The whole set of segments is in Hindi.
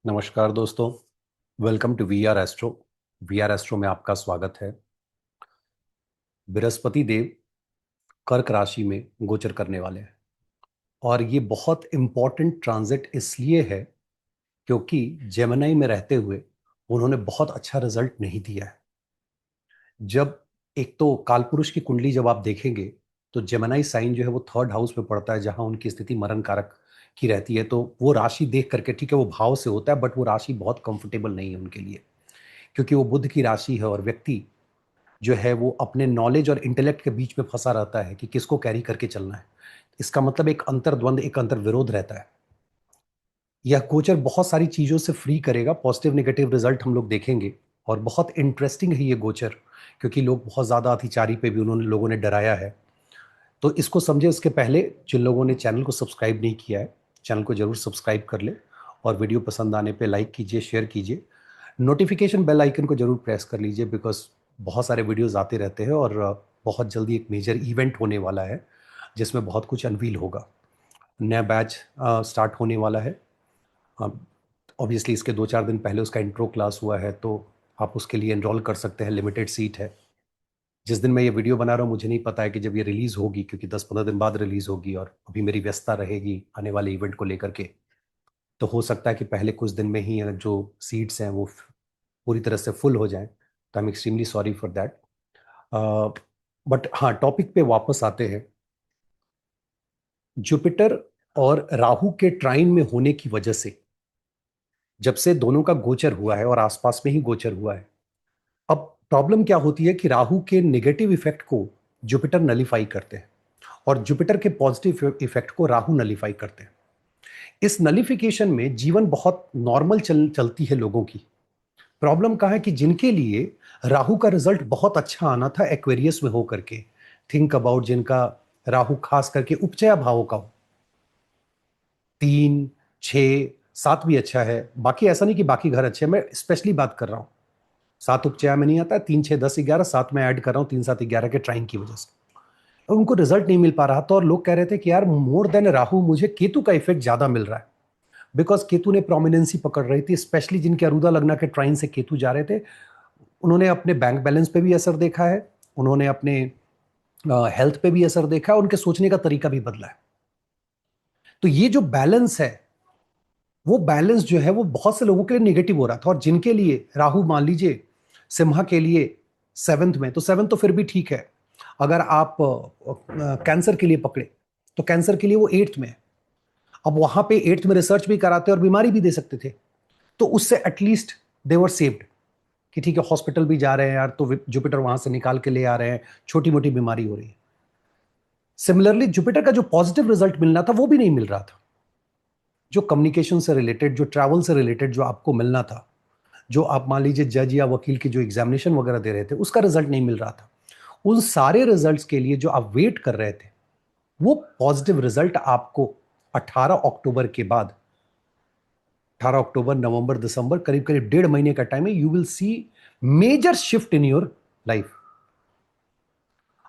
नमस्कार दोस्तों। Welcome to we are Astro. We are Astro में आपका स्वागत है। बृहस्पति देव कर्क राशि में गोचर करने वाले हैं और ये बहुत इंपॉर्टेंट ट्रांजिट इसलिए है क्योंकि जेमिनी में रहते हुए उन्होंने बहुत अच्छा रिजल्ट नहीं दिया है। जब एक तो कालपुरुष की कुंडली जब आप देखेंगे तो जेमिनी साइन जो है वो थर्ड हाउस में पड़ता है, जहां उनकी स्थिति मरण कारक की रहती है। तो वो राशि देख करके, ठीक है, वो भाव से होता है, बट वो राशि बहुत कंफर्टेबल नहीं है उनके लिए, क्योंकि वो बुध की राशि है और व्यक्ति जो है वो अपने नॉलेज और इंटेलेक्ट के बीच में फंसा रहता है कि किसको कैरी करके चलना है। इसका मतलब एक अंतर्द्वंद, एक अंतर विरोध रहता है। यह गोचर बहुत सारी चीजों से फ्री करेगा, पॉजिटिव नेगेटिव रिजल्ट हम लोग देखेंगे। और बहुत इंटरेस्टिंग है ये गोचर, क्योंकि लोग बहुत ज्यादा अतिचारी पे भी उन्होंने लोगों ने डराया है। तो इसको समझे उसके पहले जिन लोगों ने चैनल को सब्सक्राइब नहीं किया है, चैनल को जरूर सब्सक्राइब कर ले और वीडियो पसंद आने पे लाइक कीजिए, शेयर कीजिए, नोटिफिकेशन बेल आइकन को जरूर प्रेस कर लीजिए, बिकॉज बहुत सारे वीडियोस आते रहते हैं और बहुत जल्दी एक मेजर इवेंट होने वाला है जिसमें बहुत कुछ अनवील होगा। नया बैच स्टार्ट होने वाला है। ऑब्वियसली इसके 2-4 दिन पहले उसका इंट्रो क्लास हुआ है, तो आप उसके लिए एनरोल कर सकते हैं। लिमिटेड सीट है। जिस दिन मैं ये वीडियो बना रहा हूँ मुझे नहीं पता है कि जब ये रिलीज होगी, क्योंकि 10-15 दिन बाद रिलीज होगी और अभी मेरी व्यस्तता रहेगी आने वाले इवेंट को लेकर के। तो हो सकता है कि पहले कुछ दिन में ही जो सीट्स हैं वो पूरी तरह से फुल हो जाएं। तो I am extremely sorry for that. But हाँ, टॉपिक पे वापस आते हैं। जुपिटर और राहु के ट्राइन में होने की वजह से जब से दोनों का गोचर हुआ है और आसपास में ही गोचर हुआ है, अब प्रॉब्लम क्या होती है कि राहु के नेगेटिव इफेक्ट को जुपिटर नलीफाई करते हैं और जुपिटर के पॉजिटिव इफेक्ट को राहु नलीफाई करते हैं। इस नलिफिकेशन में जीवन बहुत नॉर्मल चलती है लोगों की। प्रॉब्लम कहाँ है कि जिनके लिए राहु का रिजल्ट बहुत अच्छा आना था एक्वेरियस में होकर के, थिंक अबाउट जिनका राहु खास करके उपचया भावों का हो, 3, 6, 7 भी अच्छा है। बाकी ऐसा नहीं कि बाकी घर अच्छे हैं, मैं स्पेशली बात कर रहा हूं। 7 उपचया में नहीं आता, 3, 6, 10, 11, 7 में ऐड कर रहा हूं, 3, 7, 11 के ट्राइन की वजह से। और उनको रिजल्ट नहीं मिल पा रहा था और लोग कह रहे थे कि यार मोर देन राहु मुझे केतु का इफेक्ट ज्यादा मिल रहा है, बिकॉज केतु ने प्रोमिनेंसी पकड़ रही थी। स्पेशली जिनके अरुदा लग्न के ट्राइन से केतु जा रहे थे, उन्होंने अपने बैंक बैलेंस पे भी असर देखा है, उन्होंने अपने हेल्थ पे भी असर देखा है, उनके सोचने का तरीका भी बदला है। तो ये जो बैलेंस है, वो बैलेंस जो है वो बहुत से लोगों के लिए नेगेटिव हो रहा था। और जिनके लिए राहु मान लीजिए सिम्हा के लिए सेवंथ में, तो सेवंथ तो फिर भी ठीक है। अगर आप कैंसर के लिए पकड़े तो कैंसर के लिए वो एट्थ में है। अब वहां पे एट्थ में रिसर्च भी कराते और बीमारी भी दे सकते थे, तो उससे एटलीस्ट दे वर सेव्ड कि ठीक है, हॉस्पिटल भी जा रहे हैं यार, तो जुपिटर वहां से निकाल के ले आ रहे हैं, छोटी मोटी बीमारी हो रही है। सिमिलरली जुपिटर का जो पॉजिटिव रिजल्ट मिलना था वो भी नहीं मिल रहा था। जो कम्युनिकेशन से रिलेटेड, जो ट्रैवल से रिलेटेड जो आपको मिलना था, जो आप मान लीजिए जज या वकील की जो एग्जामिनेशन वगैरह दे रहे थे, उसका रिजल्ट नहीं मिल रहा था। उन सारे रिजल्ट्स के लिए जो आप वेट कर रहे थे, वो पॉजिटिव रिजल्ट आपको 18 अक्टूबर के बाद, 18 अक्टूबर, नवंबर, दिसंबर, करीब करीब 1.5 महीने का टाइम है, you will see major shift in your life.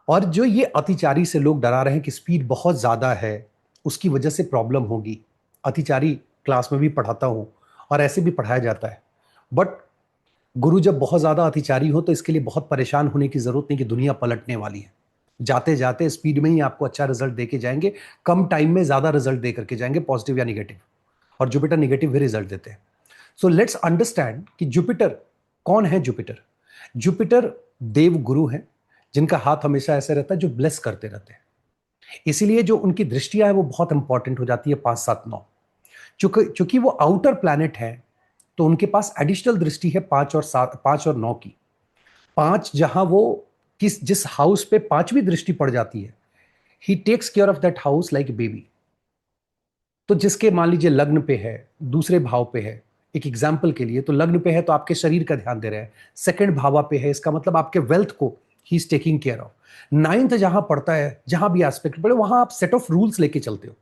और जो ये अतिचारी से लोग डरा रहे हैं कि स्पीड बहुत ज्यादा है, उसकी वजह से प्रॉब्लम होगी। अतिचारी क्लास में भी पढ़ाता हूं और ऐसे भी पढ़ाया जाता है। बट गुरु जब बहुत ज्यादा अतिचारी हो तो इसके लिए बहुत परेशान होने की जरूरत नहीं कि दुनिया पलटने वाली है। जाते जाते स्पीड में ही आपको अच्छा रिजल्ट देके जाएंगे, कम टाइम में ज्यादा रिजल्ट दे करके जाएंगे, पॉजिटिव या निगेटिव। और जुपिटर निगेटिव भी रिजल्ट देते हैं। सो लेट्स अंडरस्टैंड कि जुपिटर कौन है। जुपिटर जुपिटर देव गुरु है, जिनका हाथ हमेशा ऐसे रहता है, जो ब्लेस करते रहते हैं। इसीलिए जो उनकी दृष्टियां है वो बहुत इंपॉर्टेंट हो जाती है, 5, 7, 9। चूंकि वो आउटर प्लैनेट है, तो उनके पास एडिशनल दृष्टि है 5 और 7, 5 और 9 की। 5 जहां वो जिस हाउस पे पांचवी दृष्टि पड़ जाती है, he takes care of that house like baby. तो जिसके मान लीजिए लग्न पे है, दूसरे भाव पे है, एक एग्जाम्पल के लिए, तो लग्न पे है तो आपके शरीर का ध्यान दे रहे हैं, सेकंड भावा पे है, इसका मतलब आपके वेल्थ को ही is taking care of. Ninth जहां पड़ता है, जहां भी एस्पेक्ट पड़े, वहां आप सेट ऑफ रूल्स लेके चलते हो।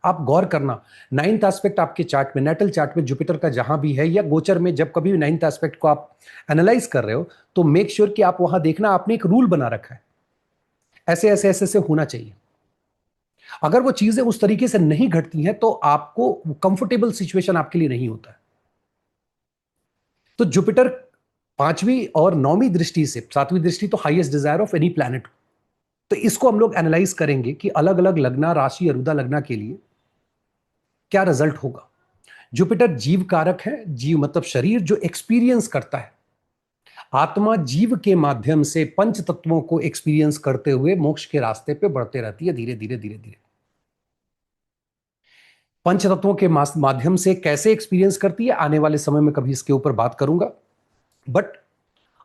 आप गौर करना, नाइन्थ एस्पेक्ट आपके चार्ट में, नेटल चार्ट में जुपिटर का जहां भी है, या गोचर में जब कभी नाइन्थ एस्पेक्ट को आप एनालाइज कर रहे हो, तो मेक श्योर कि आप वहां देखना, आपने एक रूल बना रखा है, ऐसे ऐसे ऐसे ऐसे होना चाहिए। अगर वो चीजें उस तरीके से नहीं घटती हैं तो आपको कंफर्टेबल सिचुएशन आपके लिए नहीं होता है। तो जुपिटर पांचवी और नौवीं दृष्टि से, सातवीं दृष्टि तो highest desire of any planet, तो इसको हम लोग एनालाइज करेंगे कि अलग अलग लग्ना, राशि, अरुदा लग्ना के लिए क्या रिजल्ट होगा। जुपिटर जीव कारक है। जीव मतलब शरीर जो एक्सपीरियंस करता है। आत्मा जीव के माध्यम से पंच तत्वों को एक्सपीरियंस करते हुए मोक्ष के रास्ते पे बढ़ते रहती है, धीरे धीरे धीरे धीरे। पंच तत्वों के माध्यम से कैसे एक्सपीरियंस करती है, आने वाले समय में कभी इसके ऊपर बात करूंगा। बट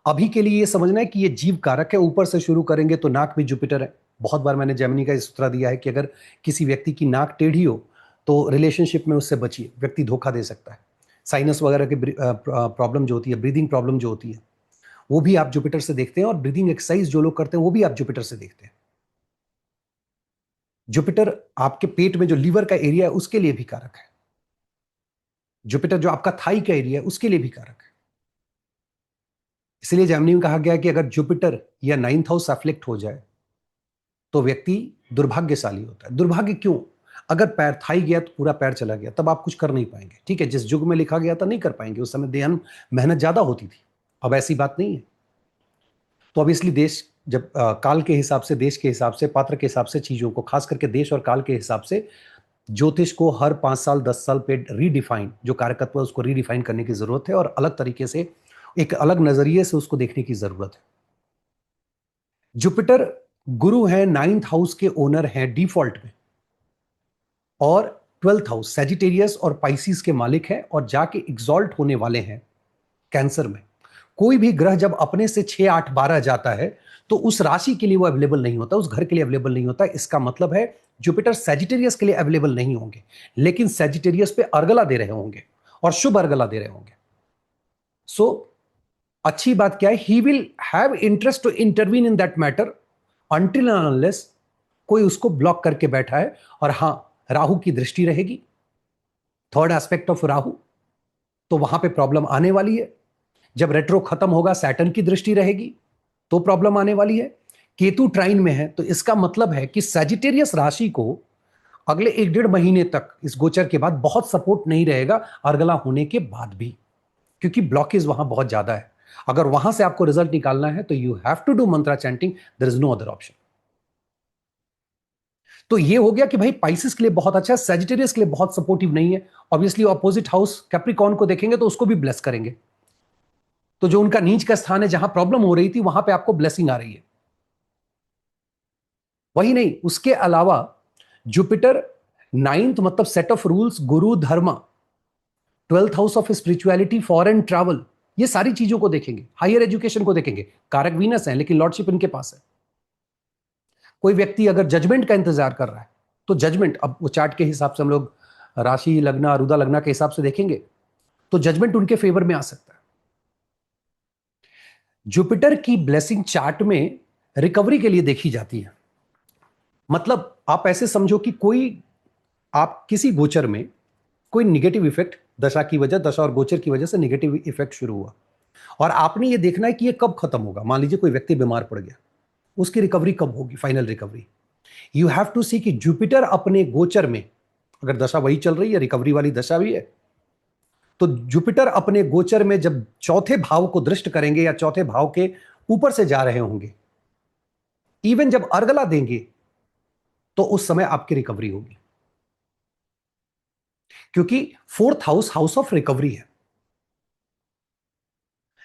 अभी के लिए ये समझना है कि ये जीव कारक है। ऊपर से शुरू करेंगे तो नाक भी जुपिटर है। बहुत बार मैंने जेमिनी का सूत्र दिया है कि अगर किसी व्यक्ति की नाक टेढ़ी हो तो रिलेशनशिप में उससे बचिए, व्यक्ति धोखा दे सकता है। साइनस वगैरह की प्रॉब्लम जो होती है, ब्रीदिंग प्रॉब्लम जो होती है, वो भी आप जुपिटर से देखते हैं। और ब्रीदिंग एक्सरसाइज जो लोग करते हैं वो भी आप जुपिटर से देखते हैं। जुपिटर आपके पेट में जो लीवर का एरिया है उसके लिए भी कारक है। जुपिटर जो आपका थाई का एरिया है उसके लिए भी कारक है। इसलिए जेमिनी में कहा गया है कि अगर जुपिटर या 9th हाउस अफ्लिक्ट हो जाए तो व्यक्ति दुर्भाग्यशाली होता है। दुर्भाग्य क्यों? अगर पैर थाई गया तो पूरा पैर चला गया, तब आप कुछ कर नहीं पाएंगे। ठीक है, जिस युग में लिखा गया था नहीं कर पाएंगे, उस समय देहन मेहनत ज्यादा होती थी। अब ऐसी बात नहीं है। तो अब इसलिए देश जब काल के हिसाब से, देश के हिसाब से, पात्र के हिसाब से चीजों को, खास करके देश और काल के हिसाब से ज्योतिष को हर 5 साल 10 साल पे रीडिफाइन, जो कारकत्व है उसको रीडिफाइन करने की जरूरत है और अलग तरीके से, एक अलग नजरिए से उसको देखने की जरूरत है। जुपिटर गुरु है, 9th हाउस के ओनर हैं डिफॉल्ट में, और 12th हाउस सैजिटेरियस और पाइसिस के मालिक हैं, और जाके एग्जॉल्ट होने वाले हैं कैंसर में। कोई भी ग्रह जब अपने से 6, 8, 12 जाता है तो उस राशि के लिए वो अवेलेबल नहीं होता, उस घर के लिए अवेलेबल नहीं होता। इसका मतलब है जुपिटर सैजिटेरियस के लिए अवेलेबल नहीं होंगे, लेकिन सैजिटेरियस पे अर्गला दे रहे होंगे और शुभ अर्गला दे रहे होंगे। सो अच्छी बात क्या है, he will have interest to intervene in that matter until and unless कोई उसको ब्लॉक करके बैठा है। और हां, राहु की दृष्टि रहेगी, थर्ड एस्पेक्ट ऑफ राहु, तो वहां पे प्रॉब्लम आने वाली है। जब रेट्रो खत्म होगा, सैटर्न की दृष्टि रहेगी तो प्रॉब्लम आने वाली है। केतु ट्राइन में है, तो इसका मतलब है कि सैजिटेरियस राशि को अगले 1-1.5 महीने तक इस गोचर के बाद बहुत सपोर्ट नहीं रहेगा, अर्गला होने के बाद भी, क्योंकि ब्लॉकेज वहां बहुत ज्यादा है। अगर वहां से आपको रिजल्ट निकालना है तो you have to do mantra chanting, there is no other option. तो ये हो गया कि भाई पाइसिस के लिए बहुत अच्छा है, सैजिटेरियस के लिए बहुत सपोर्टिव नहीं है। ऑब्वियसली ऑपोजिट हाउस कैप्रिकॉर्न को देखेंगे तो उसको भी ब्लेस करेंगे। तो जो उनका नीच का स्थान है, जहां प्रॉब्लम हो रही थी, वहां पे आपको ब्लेसिंग आ रही है। वही नहीं, उसके अलावा जुपिटर 9th मतलब सेट ऑफ रूल्स, गुरु, धर्म, 12th house of spirituality, foreign travel, ये सारी चीजों को देखेंगे। हायर एजुकेशन को देखेंगे। कारक वीनस है लेकिन लॉर्डशिप इनके पास है। कोई व्यक्ति अगर जजमेंट का इंतजार कर रहा है तो जजमेंट, अब वो चार्ट के हिसाब से हम लोग राशि लगना, रुदा लगना के हिसाब से देखेंगे तो जजमेंट उनके फेवर में आ सकता है। जुपिटर की ब्लेसिंग चार्ट में रिकवरी के लिए देखी जाती है। मतलब आप ऐसे समझो कि कोई, आप किसी गोचर में कोई निगेटिव इफेक्ट दशा की वजह, दशा और गोचर की वजह से निगेटिव इफेक्ट शुरू हुआ, और आपने ये देखना है कि ये कब खत्म होगा। मान लीजिए कोई व्यक्ति बीमार पड़ गया, उसकी रिकवरी कब होगी, final recovery. You have to see कि जुपिटर अपने गोचर में, अगर दशा वही चल रही है, रिकवरी वाली दशा भी है, तो जुपिटर अपने गोचर में जब चौथे भाव को दृष्ट करेंगे या चौथे भाव के ऊपर से जा रहे होंगे, इवन जब अर्गला देंगे, तो उस समय आपकी रिकवरी होगी, क्योंकि 4th house house of recovery है।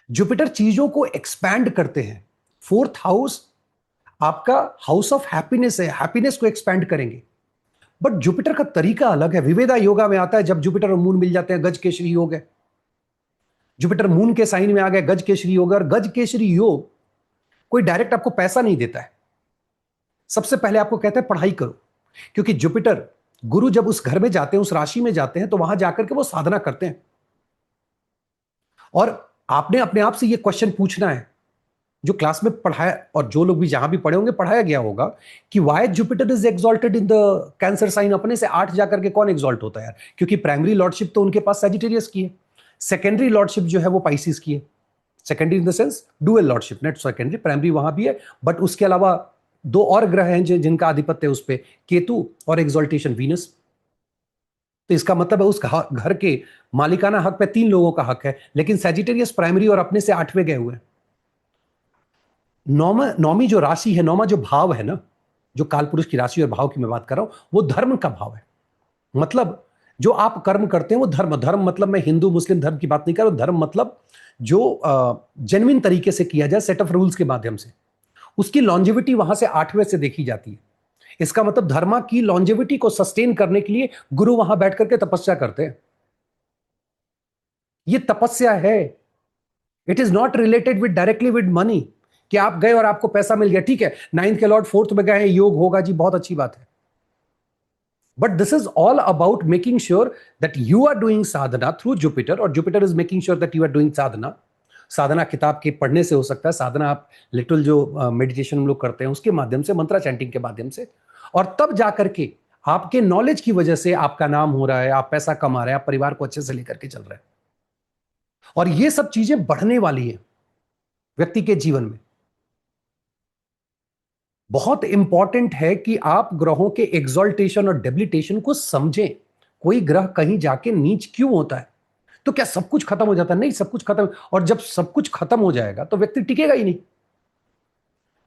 जुपिटर चीजों को एक्सपैंड करते हैं। 4th हाउस आपका हाउस ऑफ हैप्पीनेस है, हैप्पीनेस को एक्सपैंड करेंगे। बट जुपिटर का तरीका अलग है। विवेदा योगा में आता है, जब जुपिटर और मून मिल जाते हैं, गज केशरी योग है। जुपिटर मून के साइन में आ गया, गज केशरी योग। और गज केशरी योग कोई डायरेक्ट आपको पैसा नहीं देता है। सबसे पहले आपको कहते हैं पढ़ाई करो, क्योंकि जुपिटर गुरु जब उस घर में जाते हैं, उस राशि में जाते हैं, तो वहां जाकर के वो साधना करते हैं। और आपने अपने आप से ये क्वेश्चन पूछना है, जो क्लास में पढ़ाया और जो लोग भी जहां भी पढ़े होंगे पढ़ाया गया होगा, कि why Jupiter is exalted in the Cancer sign. अपने से 8 जाकर के कौन एक्सॉल्ट होता है यार? क्योंकि प्राइमरी लॉर्डशिप तो उनके पास सैजिटेरियस की है, सेकेंडरी लॉर्डशिप जो है वो पाइसिस की है। Secondary in the sense dual lordship, net secondary, primary वहां भी है। बट उसके अलावा 2 और ग्रह हैं जिनका आधिपत्य है उस पर, केतु और एक्सॉल्टेशन वीनस। तो इसका मतलब है उस घर के मालिकाना हक पे 3 लोगों का हक है, लेकिन सैजिटेरियस प्राइमरी और अपने से 8वें गए हुए हैं। नौमी जो राशि है, नौमा जो भाव है ना, जो कालपुरुष की राशि और भाव की मैं बात कर रहा हूं, वो धर्म का भाव है। मतलब जो आप कर्म करते हैं वो धर्म, धर्म मतलब मैं हिंदू मुस्लिम धर्म की बात नहीं कर रहा हूं, धर्म मतलब जो जेन्युइन तरीके से किया जाए, सेट ऑफ रूल्स के माध्यम से, उसकी लॉन्जेविटी वहां से 8वें से देखी जाती है। इसका मतलब धर्मा की लॉन्जेविटी को सस्टेन करने के लिए गुरु वहां बैठ करके तपस्या करते हैं। ये तपस्या है। It is not related with directly with money, कि आप गए और आपको पैसा मिल गया, ठीक है, 9th के लॉर्ड 4th में गए हैं, योग होगा जी, बहुत अच्छी बात है। But this is all about making sure that you are doing sadhana through Jupiter, और Jupiter is making sure that you are doing sadhana. साधना किताब के पढ़ने से हो सकता है, साधना आप लिटिल जो मेडिटेशन हम लोग करते हैं उसके माध्यम से, मंत्रा चैंटिंग के माध्यम से, और तब जाकर के आपके नॉलेज की वजह से आपका नाम हो रहा है, आप पैसा कमा रहे हैं, आप परिवार को अच्छे से लेकर के चल रहे हैं। और ये सब चीजें बढ़ने वाली है व्यक्ति के जीवन में। बहुत इंपॉर्टेंट है कि आप ग्रहों के एक्सॉल्टेशन और डेबिलिटेशन को समझें। कोई ग्रह कहीं जाके नीच क्यों होता है? तो क्या सब कुछ खत्म हो जाता है? नहीं, सब कुछ खत्म, और जब सब कुछ खत्म हो जाएगा तो व्यक्ति टिकेगा ही नहीं।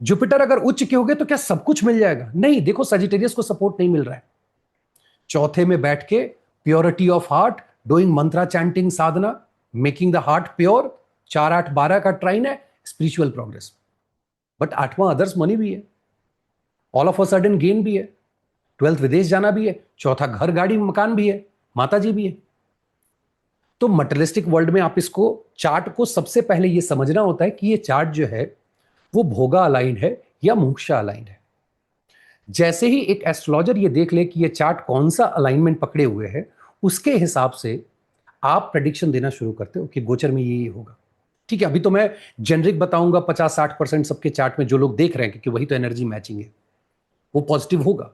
जुपिटर अगर उच्च के हो गए तो क्या सब कुछ मिल जाएगा? नहीं, देखो सजिटेरियस को सपोर्ट नहीं मिल रहा है। चौथे में बैठ के purity of heart, doing mantra chanting sadhana, making the heart pure, 4 8 12 का ट्राइन है, स्पिरिचुअल प्रोग्रेस। बट 8वां अदर्स मनी भी है, all of a sudden gain भी है, 12th विदेश जाना भी है, चौथा घर गाड़ी मकान भी है, माता जी भी है। तो मटेरियलिस्टिक वर्ल्ड में आप इसको चार्ट को सबसे पहले यह समझना होता है कि ये चार्ट जो है वो भोगा अलाइन है या मोक्षा अलाइन है। जैसे ही एक एस्ट्रोलॉजर ये देख ले कि ये चार्ट कौन सा अलाइनमेंट पकड़े हुए है, उसके हिसाब से आप प्रेडिक्शन देना शुरू करते हो कि गोचर में ये होगा। ठीक है, अभी तो मैं जेनरिक बताऊंगा, 50-60% सबके चार्ट में जो लोग देख रहे हैं, क्योंकि वही तो एनर्जी मैचिंग है, वो पॉजिटिव होगा।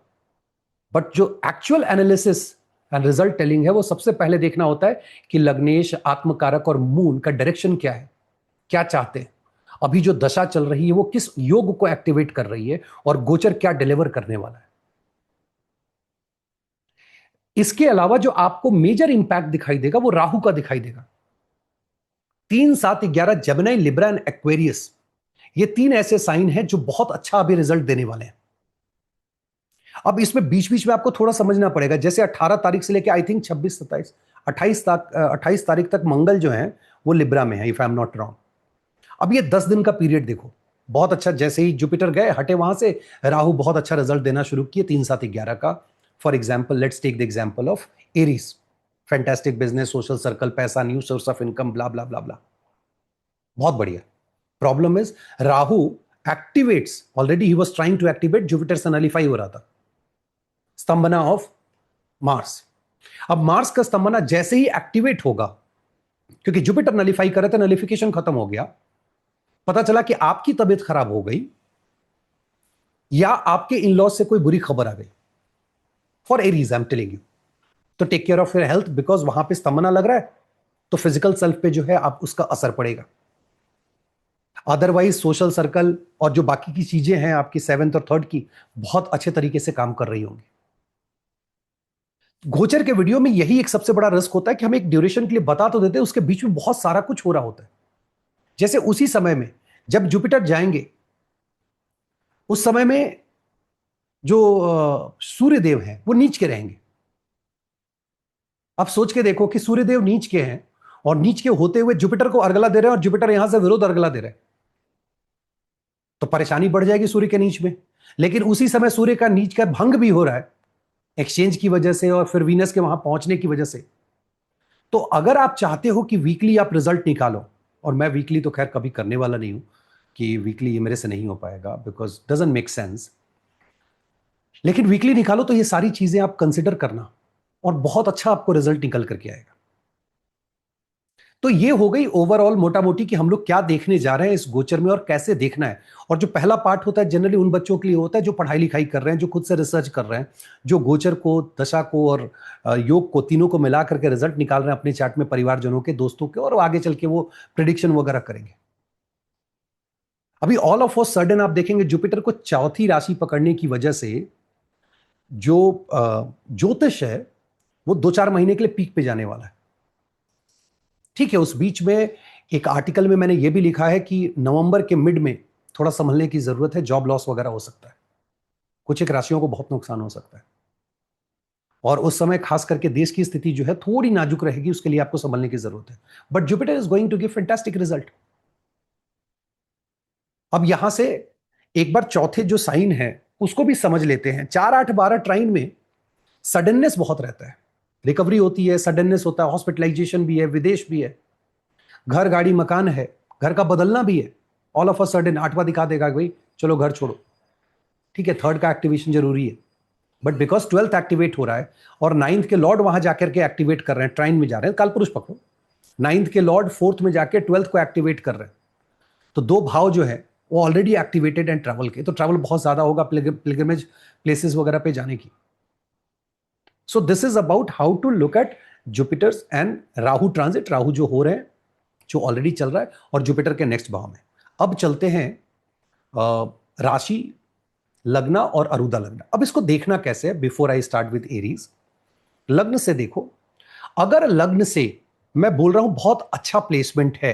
बट जो actual analysis and result telling है, वो सबसे पहले देखना होता है कि लग्नेश, आत्मकारक और मून का डायरेक्शन क्या है, क्या चाहते हैं, अभी जो दशा चल रही है वो किस योग को एक्टिवेट कर रही है, और गोचर क्या डिलीवर करने वाला है। इसके अलावा जो आपको मेजर इंपैक्ट दिखाई देगा वो राहु का दिखाई देगा। 3 7 11 जेमिनी, लिब्रा एंड एक्वेरियस, ये 3 ऐसे साइन हैं जो बहुत अच्छा अभी रिजल्ट देने वाले हैं। अब इसमें बीच बीच में आपको थोड़ा समझना पड़ेगा, जैसे 18 तारीख से लेकर आई थिंक 26 27 28 तारीख तक मंगल जो है वो लिब्रा में है, if I am not wrong. अब ये 10 दिन का पीरियड देखो, बहुत अच्छा, जैसे ही जुपिटर गए हटे वहां से, राहु बहुत अच्छा रिजल्ट देना शुरू किए 3 7 11 का। For example, let's take the example of Aries, fantastic business, social circle, paisa, new source of income, blah blah blah blah, बहुत बढ़िया। Problem is Rahu activates, already ही was trying to activate, Jupiter से नलीफाई हो रहा था, स्तंभना ऑफ मार्स। अब मार्स का स्तंभना जैसे ही एक्टिवेट होगा, क्योंकि जुपिटर नलीफाई कर रहे थे, नलिफिकेशन खत्म हो गया, पता चला कि आपकी तबीयत खराब हो गई या आपके इन लॉज से कोई बुरी खबर आ गई, for Aries I am telling you, तो take care of your health, because वहां पे स्तंभना लग रहा है तो फिजिकल सेल्फ पे जो है आप उसका असर पड़ेगा। अदरवाइज सोशल सर्कल और जो बाकी की चीजें हैं आपकी 7th और 3rd की, बहुत अच्छे तरीके से काम कर रही होंगी। गोचर के वीडियो में यही एक सबसे बड़ा रिस्क होता है कि हम एक ड्यूरेशन के लिए बता तो देते हैं, उसके बीच में बहुत सारा कुछ हो रहा होता है। जैसे उसी समय में जब जुपिटर जाएंगे, उस समय में जो सूर्य देव हैं वो नीच के रहेंगे। अब सोच के देखो कि सूर्य देव नीच के हैं और नीच के होते हुए जुपिटर को अर्गला दे रहे हैं, और जुपिटर यहां से विरोध अर्गला दे रहे हैं, तो परेशानी बढ़ जाएगी सूर्य के नीच में। लेकिन उसी समय सूर्य का नीच का भंग भी हो रहा है एक्सचेंज की वजह से और फिर वीनस के वहां पहुंचने की वजह से। तो अगर आप चाहते हो कि वीकली आप रिजल्ट निकालो, और मैं वीकली तो खैर कभी करने वाला नहीं हूं, कि वीकली ये मेरे से नहीं हो पाएगा, बिकॉज डजंट मेक सेंस, लेकिन वीकली निकालो तो ये सारी चीजें आप कंसिडर करना, और बहुत अच्छा आपको रिजल्ट निकल करके आएगा। तो ये हो गई ओवरऑल मोटा मोटी कि हम लोग क्या देखने जा रहे हैं इस गोचर में और कैसे देखना है। और जो पहला पार्ट होता है जनरली उन बच्चों के लिए होता है जो पढ़ाई लिखाई कर रहे हैं, जो खुद से रिसर्च कर रहे हैं, जो गोचर को, दशा को और योग को, तीनों को मिला करके रिजल्ट निकाल रहे हैं अपने चार्ट में, परिवारजनों के, दोस्तों के, और आगे चल के वो प्रिडिक्शन वगैरह करेंगे। अभी ऑल ऑफ अ सडन आप देखेंगे जुपिटर को चौथी राशि पकड़ने की वजह से जो ज्योतिष है वो 2-4 महीने के लिए पीक पे जाने वाला है। ठीक है, उस बीच में एक आर्टिकल में मैंने ये भी लिखा है कि नवंबर के मिड में थोड़ा संभलने की जरूरत है, जॉब लॉस वगैरह हो सकता है, कुछ एक राशियों को बहुत नुकसान हो सकता है, और उस समय खास करके देश की स्थिति जो है थोड़ी नाजुक रहेगी, उसके लिए आपको संभलने की जरूरत है। But Jupiter is going to give fantastic result. अब यहां से एक बार चौथे जो साइन है उसको भी समझ लेते हैं। 4-8-12 ट्राइन में सडननेस बहुत रहता है, रिकवरी होती है, सडननेस होता है, हॉस्पिटलाइजेशन भी है, विदेश भी है, घर गाड़ी मकान है, घर का बदलना भी है। ऑल ऑफ अ सडन 8वां दिखा देगा भाई चलो घर छोड़ो। ठीक है, थर्ड का एक्टिवेशन जरूरी है, बट बिकॉज 12th एक्टिवेट हो रहा है और 9th के लॉर्ड वहां जाकर के एक्टिवेट कर रहे हैं, ट्राइन में जा रहे हैं, काल पुरुष पकड़ो, 9th के लॉर्ड 4th में जाके 12th को एक्टिवेट कर रहे हैं, तो दो भाव जो है वो ऑलरेडी एक्टिवेटेड एंड ट्रैवल के, तो ट्रैवल बहुत ज्यादा होगा पिलग्रिमेज प्लेसेस वगैरह पे जाने की। So this is about how to look at Jupiter's and Rahu transit, Rahu जो हो रहे हैं, जो ऑलरेडी चल रहा है, और जुपिटर के नेक्स्ट भाव में। अब चलते हैं राशि, लग्न और अरुदा लग्न। अब इसको देखना कैसे है, before I start with Aries. लग्न से देखो, अगर लग्न से मैं बोल रहा हूं बहुत अच्छा प्लेसमेंट है,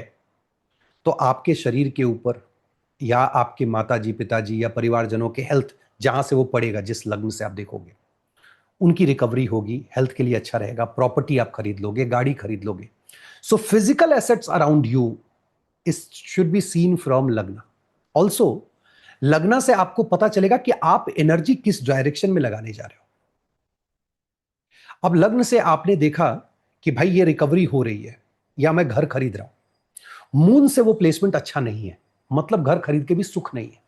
तो आपके शरीर के ऊपर या आपके माताजी पिताजी या परिवारजनों के हेल्थ, जहां से वो पड़ेगा, जिस लग्न से आप देखोगे, उनकी रिकवरी होगी, हेल्थ के लिए अच्छा रहेगा, प्रॉपर्टी आप खरीद लोगे, गाड़ी खरीद लोगे। So physical assets around you इस शुड बी सीन फ्रॉम लग्न। ऑल्सो लग्न से आपको पता चलेगा कि आप एनर्जी किस डायरेक्शन में लगाने जा रहे हो। अब लग्न से आपने देखा कि भाई ये रिकवरी हो रही है या मैं घर खरीद रहा हूं, मून से वो प्लेसमेंट अच्छा नहीं है, मतलब घर खरीद के भी सुख नहीं है।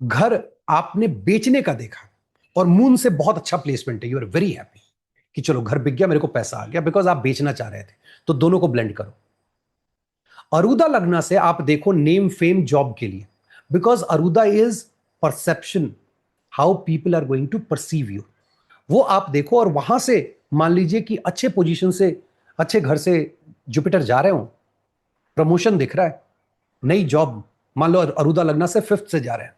घर आपने बेचने का देखा और मून से बहुत अच्छा प्लेसमेंट है, यू आर वेरी हैप्पी कि चलो घर बिक गया, मेरे को पैसा आ गया, बिकॉज आप बेचना चाह रहे थे, तो दोनों को ब्लेंड करो। अरुदा लग्न से आप देखो नेम फेम जॉब के लिए, because Arudha is perception, how people are going to perceive you, वो आप देखो। और वहां से मान लीजिए कि अच्छे पोजीशन से, अच्छे घर से जुपिटर जा रहे हो, प्रमोशन दिख रहा है, नई जॉब, मान लो अरुदा लग्न से 5th से जा रहे हैं,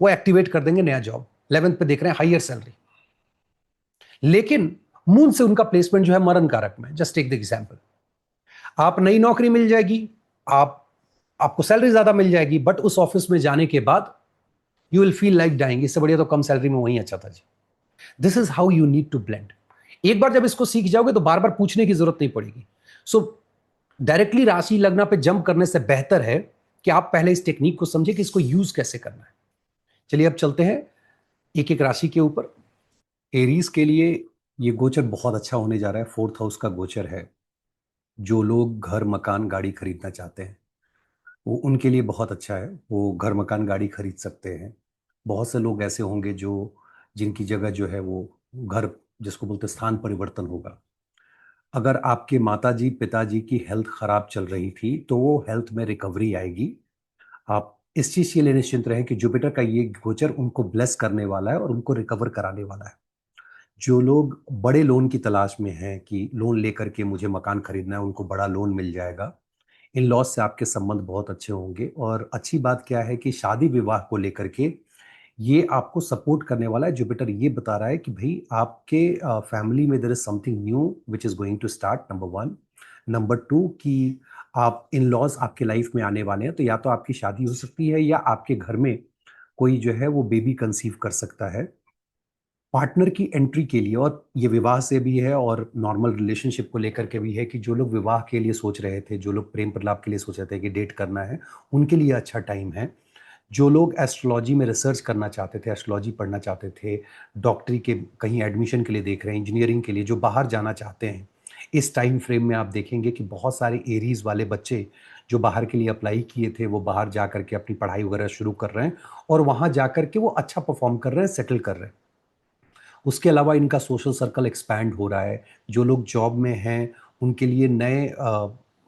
वो एक्टिवेट कर देंगे नया जॉब, 11th पे देख रहे हैं हायर सैलरी। लेकिन मून से उनका प्लेसमेंट जो है मरण कारक में, जस्ट टेक द एग्जांपल, आप नई नौकरी मिल जाएगी, आपको सैलरी ज्यादा मिल जाएगी, बट उस ऑफिस में जाने के बाद you will feel like dying, इससे बढ़िया तो कम सैलरी में वहीं अच्छा था जी। This is how you need to blend. एक बार जब इसको सीख जाओगे तो बार बार पूछने की जरूरत नहीं पड़ेगी। सो डायरेक्टली राशि लग्न पे जंप करने से बेहतर है कि आप पहले इस टेक्निक को समझे कि इसको यूज कैसे करना है। चलिए अब चलते हैं एक एक राशि के ऊपर। एरीज के लिए ये गोचर बहुत अच्छा होने जा रहा है, 4th हाउस का गोचर है। जो लोग घर मकान गाड़ी खरीदना चाहते हैं वो उनके लिए बहुत अच्छा है, वो घर मकान गाड़ी खरीद सकते हैं। बहुत से लोग ऐसे होंगे जो जिनकी जगह जो है वो घर, जिसको बोलते हैं स्थान परिवर्तन होगा। अगर आपके माताजी पिताजी की हेल्थ खराब चल रही थी तो वो हेल्थ में रिकवरी आएगी। आप इस चीज के लिए निश्चिंत रहें कि जुपिटर का ये गोचर उनको ब्लेस करने वाला है और उनको रिकवर कराने वाला है। जो लोग बड़े लोन की तलाश में हैं कि लोन लेकर के मुझे मकान खरीदना है, उनको बड़ा लोन मिल जाएगा। इन लॉस से आपके संबंध बहुत अच्छे होंगे। और अच्छी बात क्या है कि शादी विवाह को लेकर के ये आपको सपोर्ट करने वाला है। जुपिटर ये बता रहा है कि भाई आपके फैमिली में there is something new which is going to start, number 1। Number 2 कि आप इन लॉज आपके लाइफ में आने वाले हैं, तो या तो आपकी शादी हो सकती है या आपके घर में कोई जो है वो बेबी कंसीव कर सकता है। पार्टनर की एंट्री के लिए, और ये विवाह से भी है और नॉर्मल रिलेशनशिप को लेकर के भी है, कि जो लोग विवाह के लिए सोच रहे थे, जो लोग प्रेम प्रलाप के लिए सोच रहे थे कि डेट करना है, उनके लिए अच्छा टाइम है। जो लोग एस्ट्रोलॉजी में रिसर्च करना चाहते थे, एस्ट्रोलॉजी पढ़ना चाहते थे, डॉक्टरी के कहीं एडमिशन के लिए देख रहे हैं, इंजीनियरिंग के लिए जो बाहर जाना चाहते हैं, इस टाइम फ्रेम में आप देखेंगे कि बहुत सारे एरीज वाले बच्चे जो बाहर के लिए अप्लाई किए थे वो बाहर जा करके अपनी पढ़ाई वगैरह शुरू कर रहे हैं और वहाँ जा करके वो अच्छा परफॉर्म कर रहे हैं, सेटल कर रहे हैं। उसके अलावा इनका सोशल सर्कल एक्सपैंड हो रहा है। जो लोग जॉब में हैं उनके लिए नए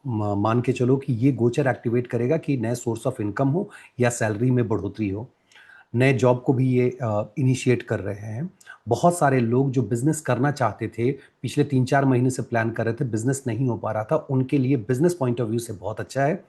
मान के चलो कि ये गोचर एक्टिवेट करेगा कि नए सोर्स ऑफ इनकम हो या सैलरी में बढ़ोतरी हो। नए जॉब को भी ये इनिशिएट कर रहे हैं। बहुत सारे लोग जो बिजनेस करना चाहते थे, पिछले 3-4 महीने से प्लान कर रहे थे, बिजनेस नहीं हो पा रहा था, उनके लिए बिजनेस पॉइंट ऑफ व्यू से बहुत अच्छा है।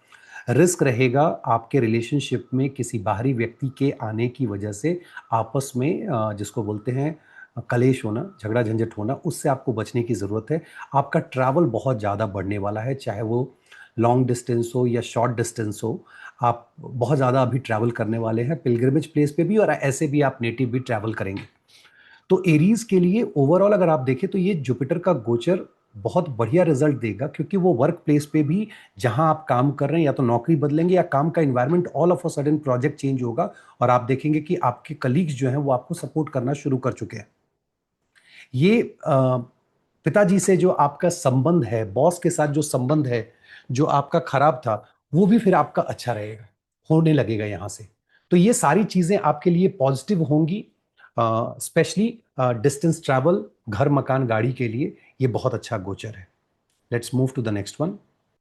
रिस्क रहेगा आपके रिलेशनशिप में किसी बाहरी व्यक्ति के आने की वजह से, आपस में जिसको बोलते हैं कलेश होना, झगड़ा झंझट होना, उससे आपको बचने की ज़रूरत है। आपका ट्रैवल बहुत ज़्यादा बढ़ने वाला है, चाहे वो लॉन्ग डिस्टेंस हो या शॉर्ट डिस्टेंस हो। आप बहुत ज़्यादा अभी ट्रैवल करने वाले हैं पिलग्रिमेज प्लेस पे भी, और ऐसे भी आप नेटिव भी ट्रैवल करेंगे। तो एरीज के लिए ओवरऑल अगर आप देखें तो ये जुपिटर का गोचर बहुत बढ़िया रिजल्ट देगा, क्योंकि वो वर्क प्लेस पे भी जहां आप काम कर रहे हैं या तो नौकरी बदलेंगे या काम का environment all of a sudden project change होगा, और आप देखेंगे कि आपके कलीग्स जो हैं वो आपको सपोर्ट करना शुरू कर चुके हैं। ये पिताजी से जो आपका संबंध है, बॉस के साथ जो संबंध है जो आपका खराब था, वो भी फिर आपका अच्छा रहेगा, होने लगेगा यहां से। तो ये सारी चीजें आपके लिए पॉजिटिव होंगी, स्पेशली डिस्टेंस ट्रैवल, घर मकान गाड़ी के लिए ये बहुत अच्छा गोचर है। Let's move to the next one.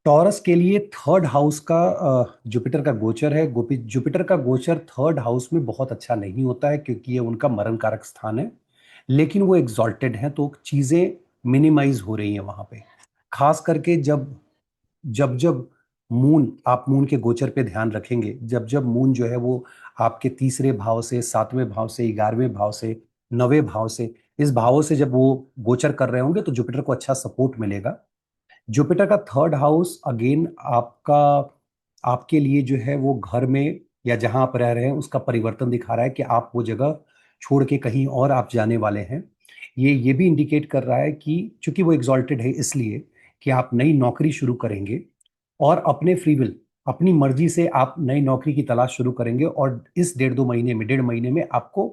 Taurus के लिए थर्ड हाउस का जुपिटर का गोचर है। जुपिटर का गोचर थर्ड हाउस में बहुत अच्छा नहीं होता है, क्योंकि ये उनका मरण कारक स्थान है, लेकिन वो एग्जॉल्टेड हैं तो चीजें मिनिमाइज हो रही हैं वहां पे। खास करके जब जब जब मून, आप मून के गोचर पे ध्यान रखेंगे, जब जब मून जो है वो आपके तीसरे भाव से, सातवें भाव से, 11वें भाव से, 9वें भाव से, इस भावों से जब वो गोचर कर रहे होंगे तो जुपिटर को अच्छा सपोर्ट मिलेगा। जुपिटर का थर्ड हाउस अगेन आपका, आपके लिए जो है वो घर में या जहां आप रह रहे हैं उसका परिवर्तन दिखा रहा है कि आप वो जगह छोड़ के कहीं और आप जाने वाले हैं। ये भी इंडिकेट कर रहा है कि चूंकि वो एग्जॉल्टेड है, इसलिए कि आप नई नौकरी शुरू करेंगे और अपने फ्री विल, अपनी मर्जी से आप नई नौकरी की तलाश शुरू करेंगे, और इस 1.5-2 महीने में, 1.5 महीने में आपको,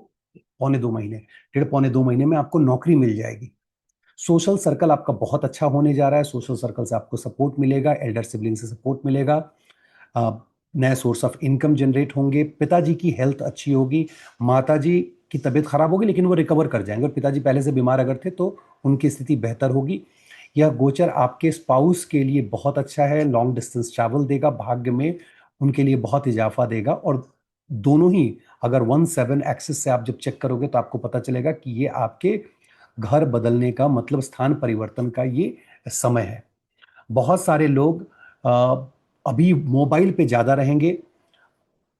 पौने 2 महीने, 1.5 पौने 2 महीने में आपको नौकरी मिल जाएगी। सोशल सर्कल आपका बहुत अच्छा होने जा रहा है, सोशल सर्कल से आपको सपोर्ट मिलेगा, एल्डर सिबलिंग से सपोर्ट मिलेगा, नए सोर्स ऑफ इनकम जनरेट होंगे, पिताजी की हेल्थ अच्छी होगी। माताजी की तबीयत खराब होगी लेकिन वो रिकवर कर जाएंगे, और पिताजी पहले से बीमार अगर थे तो उनकी स्थिति बेहतर होगी। यह गोचर आपके स्पाउस के लिए बहुत अच्छा है, लॉन्ग डिस्टेंस ट्रैवल देगा, भाग्य में उनके लिए बहुत इजाफा देगा। और दोनों ही, अगर 1-7 एक्सिस से आप जब चेक करोगे तो आपको पता चलेगा कि ये आपके घर बदलने का मतलब, स्थान परिवर्तन का ये समय है। बहुत सारे लोग अभी मोबाइल पे ज्यादा रहेंगे।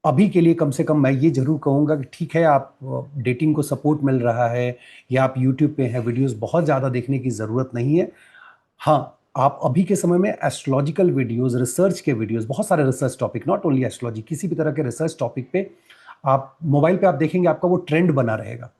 अभी के लिए कम से कम मैं ये जरूर कहूंगा कि ठीक है, आप डेटिंग को सपोर्ट मिल रहा है या आप यूट्यूब पे हैं, वीडियोस बहुत ज़्यादा देखने की ज़रूरत नहीं है। हाँ, आप अभी के समय में एस्ट्रोलॉजिकल वीडियोस, रिसर्च के वीडियोस, बहुत सारे research topic, not only astrology, किसी भी तरह के रिसर्च टॉपिक पे आप मोबाइल पे आप देखेंगे, आपका वो ट्रेंड बना रहेगा।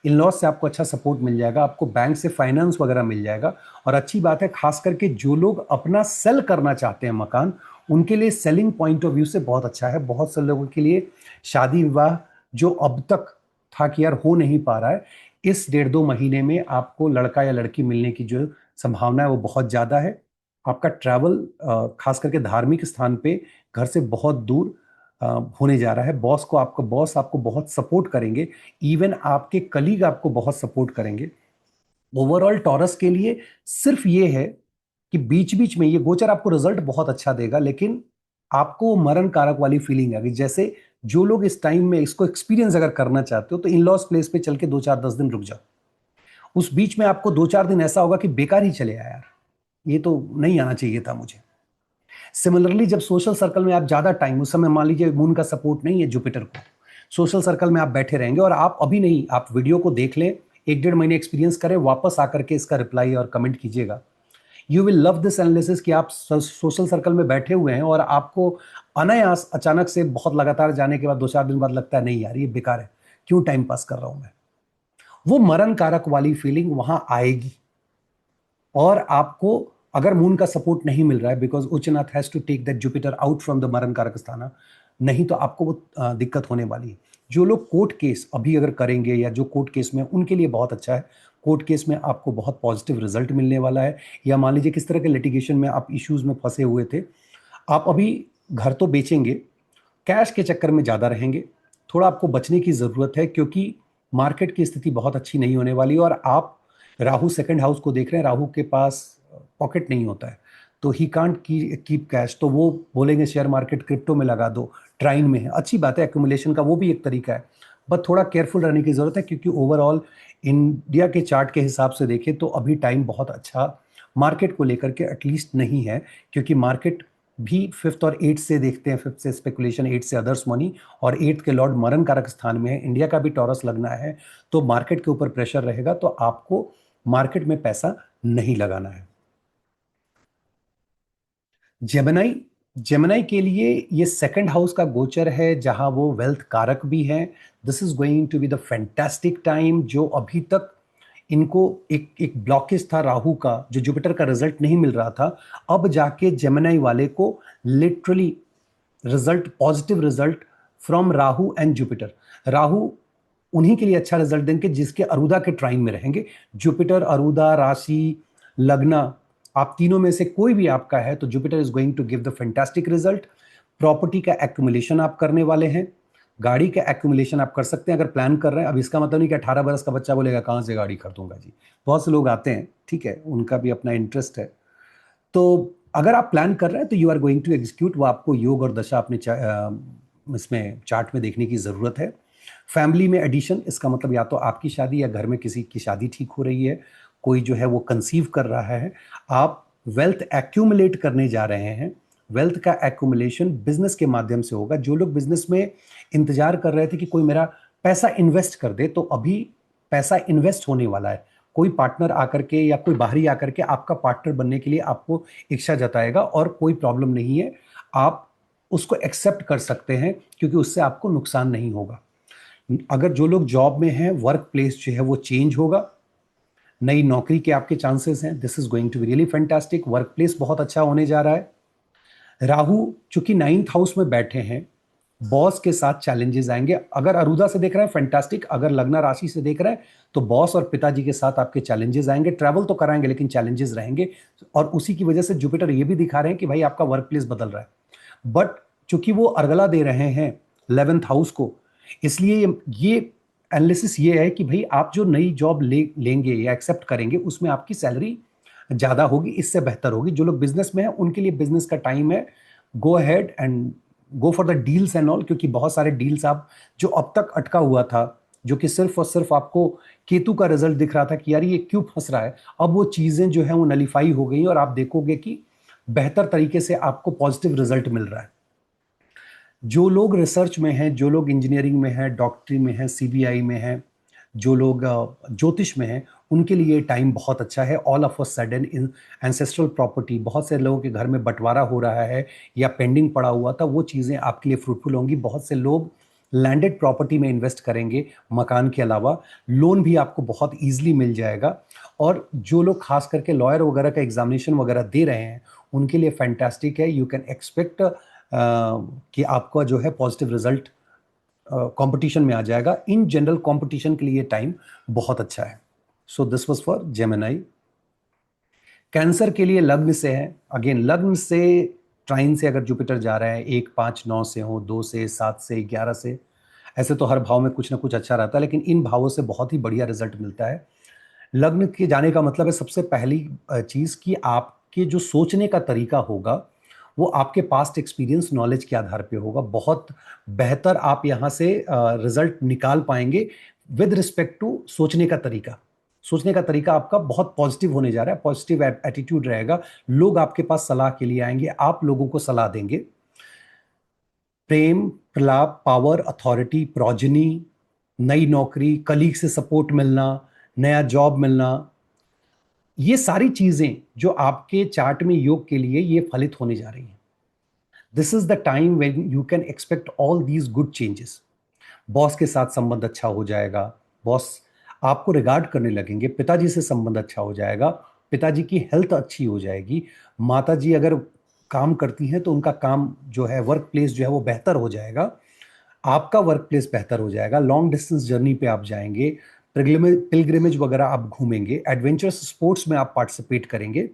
इन लॉज से आपको अच्छा सपोर्ट मिल जाएगा, आपको बैंक से फाइनेंस वगैरह मिल जाएगा। और अच्छी बात है, खास करके जो लोग अपना सेल करना चाहते हैं मकान, उनके लिए सेलिंग पॉइंट ऑफ व्यू से बहुत अच्छा है। बहुत से लोगों के लिए शादी विवाह जो अब तक था कि यार हो नहीं पा रहा है, इस 1.5-2 महीने में आपको लड़का या लड़की मिलने की जो संभावना है वो बहुत ज्यादा है। आपका ट्रैवल खास करके धार्मिक स्थान पे, घर से बहुत दूर होने जा रहा है। बॉस आपको बहुत सपोर्ट करेंगे, इवन आपके कलीग आपको बहुत सपोर्ट करेंगे। ओवरऑल टॉरस के लिए सिर्फ ये है कि बीच बीच में ये गोचर आपको रिजल्ट बहुत अच्छा देगा, लेकिन आपको मरण कारक वाली फीलिंग आएगी। जैसे जो लोग इस टाइम में इसको एक्सपीरियंस अगर करना चाहते हो तो इन लॉज प्लेस पे चल के 2-4-10 दिन रुक जाओ। उस बीच में आपको 2-4 दिन ऐसा होगा कि बेकार ही चले आया यार, ये तो नहीं आना चाहिए था मुझे। सिमिलरली जब सोशल सर्कल में आप ज्यादा टाइम, उस समय मान लीजिए मून का सपोर्ट नहीं है जुपिटर को, सोशल सर्कल में आप बैठे रहेंगे और आप अभी नहीं, आप वीडियो को देख लें, 1-1.5 महीने एक्सपीरियंस करें, वापस आकर के इसका रिप्लाई और कमेंट कीजिएगा। You will love this analysis कि आप सोशल सर्कल में बैठे हुए हैं और आपको अनायास अचानक से बहुत लगातार जाने के बाद 2-4 दिन बाद लगता है नहीं यार ये बेकार है, क्यों टाइम पास कर रहा हूं मैं। वो मरण कारक वाली फीलिंग वहां आएगी। और आपको अगर मून का सपोर्ट नहीं मिल रहा है, बिकॉज उच्चनाथ has to take that Jupiter out from the मरण कारक स्थाना, नहीं तो आपको वो दिक्कत होने वाली है। जो लोग कोर्ट केस अभी अगर करेंगे या जो कोर्ट केस में, उनके लिए बहुत अच्छा है। कोर्ट केस में आपको बहुत पॉजिटिव रिजल्ट मिलने वाला है। या मान लीजिए किस तरह के लिटिगेशन में आप इश्यूज में फंसे हुए थे, आप अभी घर तो बेचेंगे, कैश के चक्कर में ज़्यादा रहेंगे, थोड़ा आपको बचने की ज़रूरत है, क्योंकि मार्केट की स्थिति बहुत अच्छी नहीं होने वाली। और आप राहु सेकंड हाउस को देख रहे हैं, राहु के पास पॉकेट नहीं होता है, तो ही कांट कीप कैश, तो वो बोलेंगे शेयर मार्केट क्रिप्टो में लगा दो, ट्राइन में है, अच्छी बात है, एक्यूमुलेशन का वो भी एक तरीका है, बट थोड़ा केयरफुल रहने की ज़रूरत है, क्योंकि ओवरऑल इंडिया के चार्ट के हिसाब से देखें तो अभी टाइम बहुत अच्छा मार्केट को लेकर के एटलीस्ट नहीं है, क्योंकि मार्केट भी फिफ्थ और एट्थ से देखते हैं, फिफ्थ से स्पेकुलेशन, एट्थ से अदर्स मनी, और एट्थ के लॉर्ड मरण कारक स्थान में है, इंडिया का भी टॉरस लगना है, तो मार्केट के ऊपर प्रेशर रहेगा, तो आपको मार्केट में पैसा नहीं लगाना है। जेमिनाई, जेमिनाई के लिए ये सेकंड हाउस का गोचर है, जहां वो वेल्थ कारक भी है। This is going to be the fantastic time. जो अभी तक इनको एक एक ब्लॉकेज था राहु का, जो जुपिटर का रिजल्ट नहीं मिल रहा था, अब जाके जेमिनाई वाले को literally result, positive result from Rahu and Jupiter. Rahu उन्हीं के लिए अच्छा रिजल्ट देंगे जिसके अरुदा के ट्राइन में रहेंगे। जुपिटर, अरुदा, राशि, लग्ना, आप तीनों में से कोई भी आपका है तो Jupiter is going to give the fantastic result. Property का एक्यूमुलेशन आप करने वाले हैं, गाड़ी का एक्यूमुलेशन आप कर सकते हैं अगर प्लान कर रहे हैं। अब इसका मतलब नहीं कि 18 बरस का बच्चा बोलेगा कहाँ से गाड़ी खरीदूंगा जी, बहुत से लोग आते हैं, ठीक है, उनका भी अपना इंटरेस्ट है। तो अगर आप प्लान कर रहे हैं तो you are going to execute, वो आपको योग और दशा अपने इसमें चार्ट में देखने की ज़रूरत है। फैमिली में एडिशन, इसका मतलब या तो आपकी शादी या घर में किसी की शादी ठीक हो रही है, कोई जो है वो कंसीव कर रहा है, आप वेल्थ एक्यूमुलेट करने जा रहे हैं। वेल्थ का एक्यूमुलेशन बिजनेस के माध्यम से होगा। जो लोग बिजनेस में इंतजार कर रहे थे कि कोई मेरा पैसा इन्वेस्ट कर दे, तो अभी पैसा इन्वेस्ट होने वाला है। कोई पार्टनर आकर के या कोई बाहरी आकर के आपका पार्टनर बनने के लिए आपको इच्छा जताएगा, और कोई प्रॉब्लम नहीं है, आप उसको एक्सेप्ट कर सकते हैं क्योंकि उससे आपको नुकसान नहीं होगा। अगर जो लोग जॉब में हैं, वर्क प्लेस जो है वो चेंज होगा, नई नौकरी के आपके चांसेस हैं। This is going to be really fantastic. Workplace बहुत अच्छा होने जा रहा है। राहु चूंकि नाइन्थ हाउस में बैठे हैं, बॉस के साथ चैलेंजेस आएंगे। अगर अरुदा से देख रहे हैं फैंटास्टिक, अगर लग्ना राशि से देख रहे हैं तो बॉस और पिताजी के साथ आपके चैलेंजेस आएंगे। ट्रैवल तो कराएंगे लेकिन चैलेंजेस रहेंगे, और उसी की वजह से जुपिटर ये भी दिखा रहे हैं कि भाई आपका वर्क प्लेस बदल रहा है। बट चूंकि वो अर्गला दे रहे हैं 11th हाउस को, इसलिए ये एनालिसिस ये है कि भाई आप जो नई जॉब लेंगे या एक्सेप्ट करेंगे उसमें आपकी सैलरी ज्यादा होगी, इससे बेहतर होगी। जो लोग बिजनेस में हैं उनके लिए बिजनेस का टाइम है, गो ahead and go for the deals and all, क्योंकि बहुत सारे डील्स आप जो अब तक अटका हुआ था, जो कि सिर्फ और सिर्फ आपको केतु का रिजल्ट दिख रहा था कि यार ये क्यों फंस रहा है, अब वो चीजें जो है वो नलीफाई हो गई और आप देखोगे कि बेहतर तरीके से आपको पॉजिटिव रिजल्ट मिल रहा है। जो लोग रिसर्च में हैं, जो लोग इंजीनियरिंग में हैं, डॉक्टरी में हैं, सीबीआई में हैं, जो लोग ज्योतिष में हैं, उनके लिए टाइम बहुत अच्छा है। All of a sudden in ancestral property, बहुत से लोगों के घर में बंटवारा हो रहा है या पेंडिंग पड़ा हुआ था, वो चीज़ें आपके लिए फ्रूटफुल होंगी। बहुत से लोग लैंडेड प्रॉपर्टी में इन्वेस्ट करेंगे, मकान के अलावा लोन भी आपको बहुत ईजिली मिल जाएगा। और जो लोग खास करके लॉयर वगैरह का एग्जामिनेशन वगैरह दे रहे हैं उनके लिए फैंटास्टिक है। यू कैन एक्सपेक्ट कि आपका जो है पॉजिटिव रिजल्ट कंपटीशन में आ जाएगा। इन जनरल कंपटीशन के लिए टाइम बहुत अच्छा है। So this was for Gemini. Cancer के लिए लग्न से है, अगेन लग्न से ट्राइन से अगर जुपिटर जा रहा है, 1, 5, 9 से हो, 2 से, 7 से, 11 से, ऐसे तो हर भाव में कुछ ना कुछ अच्छा रहता है, लेकिन इन भावों से बहुत ही बढ़िया रिजल्ट मिलता है। लग्न के जाने का मतलब है सबसे पहली चीज कि आपके जो सोचने का तरीका होगा वो आपके पास्ट एक्सपीरियंस नॉलेज के आधार पे होगा। बहुत बेहतर आप यहां से रिजल्ट निकाल पाएंगे विद रिस्पेक्ट टू सोचने का तरीका। सोचने का तरीका आपका बहुत पॉजिटिव होने जा रहा है, पॉजिटिव एटीट्यूड रहेगा। लोग आपके पास सलाह के लिए आएंगे, आप लोगों को सलाह देंगे। प्रेम, प्रलाप, पावर, अथॉरिटी, प्रोजनी, नई नौकरी, कलीग से सपोर्ट मिलना, नया जॉब मिलना, ये सारी चीजें जो आपके चार्ट में योग के लिए ये फलित होने जा रही हैं। This is the time when you can expect all these good changes. Boss के साथ संबंध अच्छा हो जाएगा, बॉस आपको रिगार्ड करने लगेंगे, पिताजी से संबंध अच्छा हो जाएगा, पिताजी की हेल्थ अच्छी हो जाएगी, माता जी अगर काम करती हैं तो उनका काम जो है, वर्क प्लेस जो है वो बेहतर हो जाएगा, आपका वर्क प्लेस बेहतर हो जाएगा। लॉन्ग डिस्टेंस जर्नी पे आप जाएंगे, पिलग्रिमेज वगैरह आप घूमेंगे, एडवेंचरस स्पोर्ट्स में आप पार्टिसिपेट करेंगे।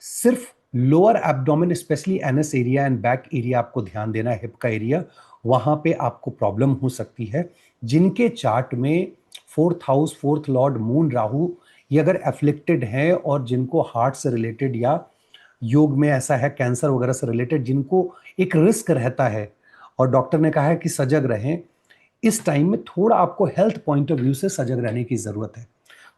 सिर्फ lower abdomen, specially NS area and back area आपको ध्यान देना है, हिप का एरिया, वहां पे आपको प्रॉब्लम हो सकती है। जिनके चार्ट में fourth house, fourth Lord moon Rahu ये अगर एफ्लिक्टेड है, और जिनको हार्ट से रिलेटेड या योग में ऐसा है कैंसर वगैरह से रिलेटेड, जिनको एक रिस्क रहता है और डॉक्टर ने कहा है कि सजग रहें, इस टाइम में थोड़ा आपको हेल्थ पॉइंट ऑफ व्यू से सजग रहने की जरूरत है।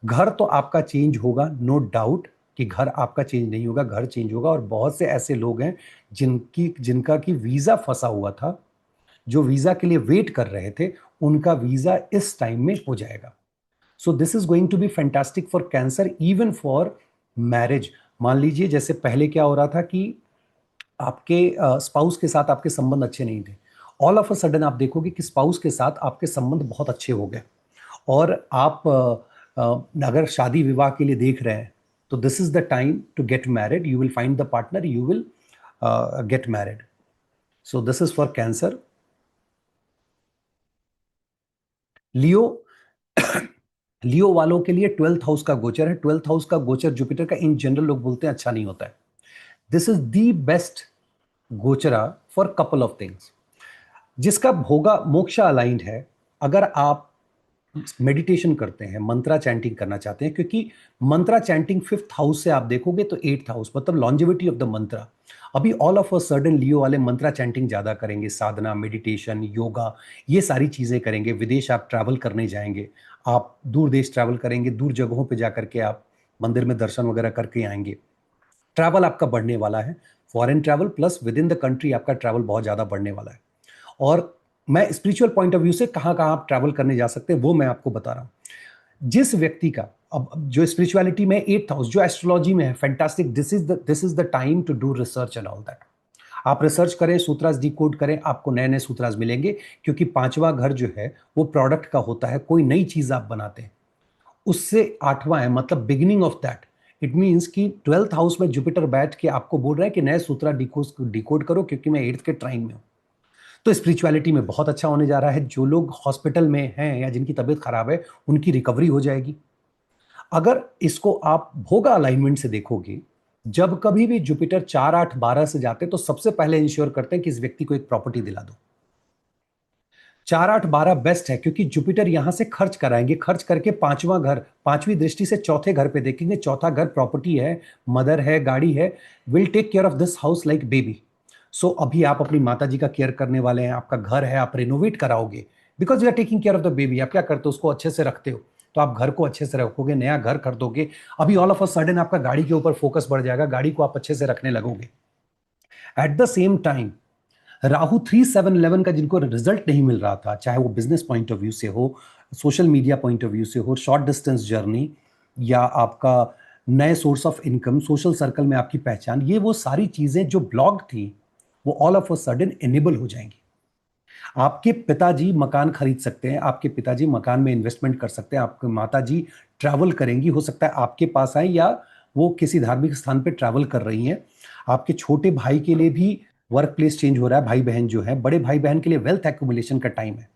घर तो आपका चेंज होगा, नो डाउट, कि घर आपका चेंज नहीं होगा, घर चेंज होगा। और बहुत से ऐसे लोग हैं जिनका कि वीजा फंसा हुआ था, जो वीजा के लिए वेट कर रहे थे, उनका वीजा इस टाइम में हो जाएगा। So this is going to be fantastic for Cancer, even for marriage. मान लीजिए जैसे पहले क्या हो रहा था कि आपके स्पाउस के साथ आपके संबंध अच्छे नहीं थे, ऑल ऑफ अ सडन आप देखोगे कि स्पाउस के साथ आपके संबंध बहुत अच्छे हो गए। और आप अगर शादी विवाह के लिए देख रहे हैं तो this is the time to get married, you will find the partner, you will get married. So this is for Cancer. Leo, Leo वालों के लिए 12th हाउस का गोचर है। 12th हाउस का गोचर जुपिटर का इन जनरल लोग बोलते हैं अच्छा नहीं होता है। This is the best gochara for couple of things. जिसका भोगा मोक्षा अलाइंड है, अगर आप मेडिटेशन करते हैं, मंत्रा चैंटिंग करना चाहते हैं, क्योंकि मंत्रा चैंटिंग 5th हाउस से आप देखोगे तो 8th हाउस मतलब लॉन्जेविटी ऑफ द मंत्रा। अभी ऑल ऑफ अ सडन लियो वाले मंत्रा चैंटिंग ज्यादा करेंगे, साधना, मेडिटेशन, योगा, ये सारी चीजें करेंगे। विदेश आप ट्रैवल करने जाएंगे, आप दूर देश ट्रैवल करेंगे, दूर जगहों पे जाकर के आप मंदिर में दर्शन वगैरह करके आएंगे। ट्रैवल आपका बढ़ने वाला है, foreign travel plus with in the country आपका ट्रैवल बहुत ज्यादा बढ़ने वाला है। और मैं स्पिरिचुअल पॉइंट ऑफ व्यू से कहां कहां आप ट्रैवल करने जा सकते हैं वो मैं आपको बता रहा हूं। जिस व्यक्ति का अब जो स्पिरिचुअलिटी में 8th हाउस, जो एस्ट्रोलॉजी में है, fantastic, this is the time to do research and all that. आप रिसर्च करें, सूत्रास डिकोड करें, आपको नए नए सूत्रास मिलेंगे। क्योंकि 5वां घर जो है वो प्रोडक्ट का होता है, कोई नई चीज आप बनाते हैं उससे 8वां है, मतलब beginning of that. It means कि 12th हाउस में जुपिटर बैठ के आपको बोल रहा है कि नए सूत्रा डिकोड करो, क्योंकि मैं 8th के ट्राइन में हूं। तो स्पिरिचुअलिटी में बहुत अच्छा होने जा रहा है। जो लोग हॉस्पिटल में हैं या जिनकी तबीयत खराब है, उनकी रिकवरी हो जाएगी। अगर इसको आप भोगा अलाइनमेंट से देखोगे, जब कभी भी जुपिटर 4, 8, 12 से जाते तो सबसे पहले इंश्योर करते हैं कि इस व्यक्ति को एक प्रॉपर्टी दिला दो। 4, 8, 12 बेस्ट है, क्योंकि जुपिटर यहां से खर्च कराएंगे, खर्च करके 5वां घर, 5वीं दृष्टि से चौथे घर पे देखेंगे। चौथा घर प्रॉपर्टी है, मदर है, गाड़ी है, will take care of this house like baby. So अभी आप अपनी माता जी का केयर करने वाले हैं, आपका घर है, आप रिनोवेट कराओगे, because you are taking care of the baby. आप क्या करते हो, उसको अच्छे से रखते हो, तो आप घर को अच्छे से रखोगे, नया घर खरीदोगे। अभी ऑल ऑफ अ सडन आपका गाड़ी के ऊपर फोकस बढ़ जाएगा, गाड़ी को आप अच्छे से रखने लगोगे। At the same time Rahu 3, 7, 11 का जिनको रिजल्ट नहीं मिल रहा था, चाहे वो बिजनेस पॉइंट ऑफ व्यू से हो, social media point of view से हो, शॉर्ट डिस्टेंस जर्नी, या आपका नए source of income, social circle में आपकी पहचान, ये वो सारी चीजें जो ब्लॉक थी वो all of a sudden enable हो जाएंगी। आपके पिताजी मकान खरीद सकते हैं, आपके पिताजी मकान में इन्वेस्टमेंट कर सकते हैं, आपके माताजी ट्रैवल करेंगी, हो सकता है आपके पास आए या वो किसी धार्मिक स्थान पे ट्रैवल कर रही हैं। आपके छोटे भाई के लिए भी वर्क प्लेस चेंज हो रहा है, भाई बहन जो है, बड़े भाई बहन के लिए वेल्थ एक्यूमुलेशन का टाइम है।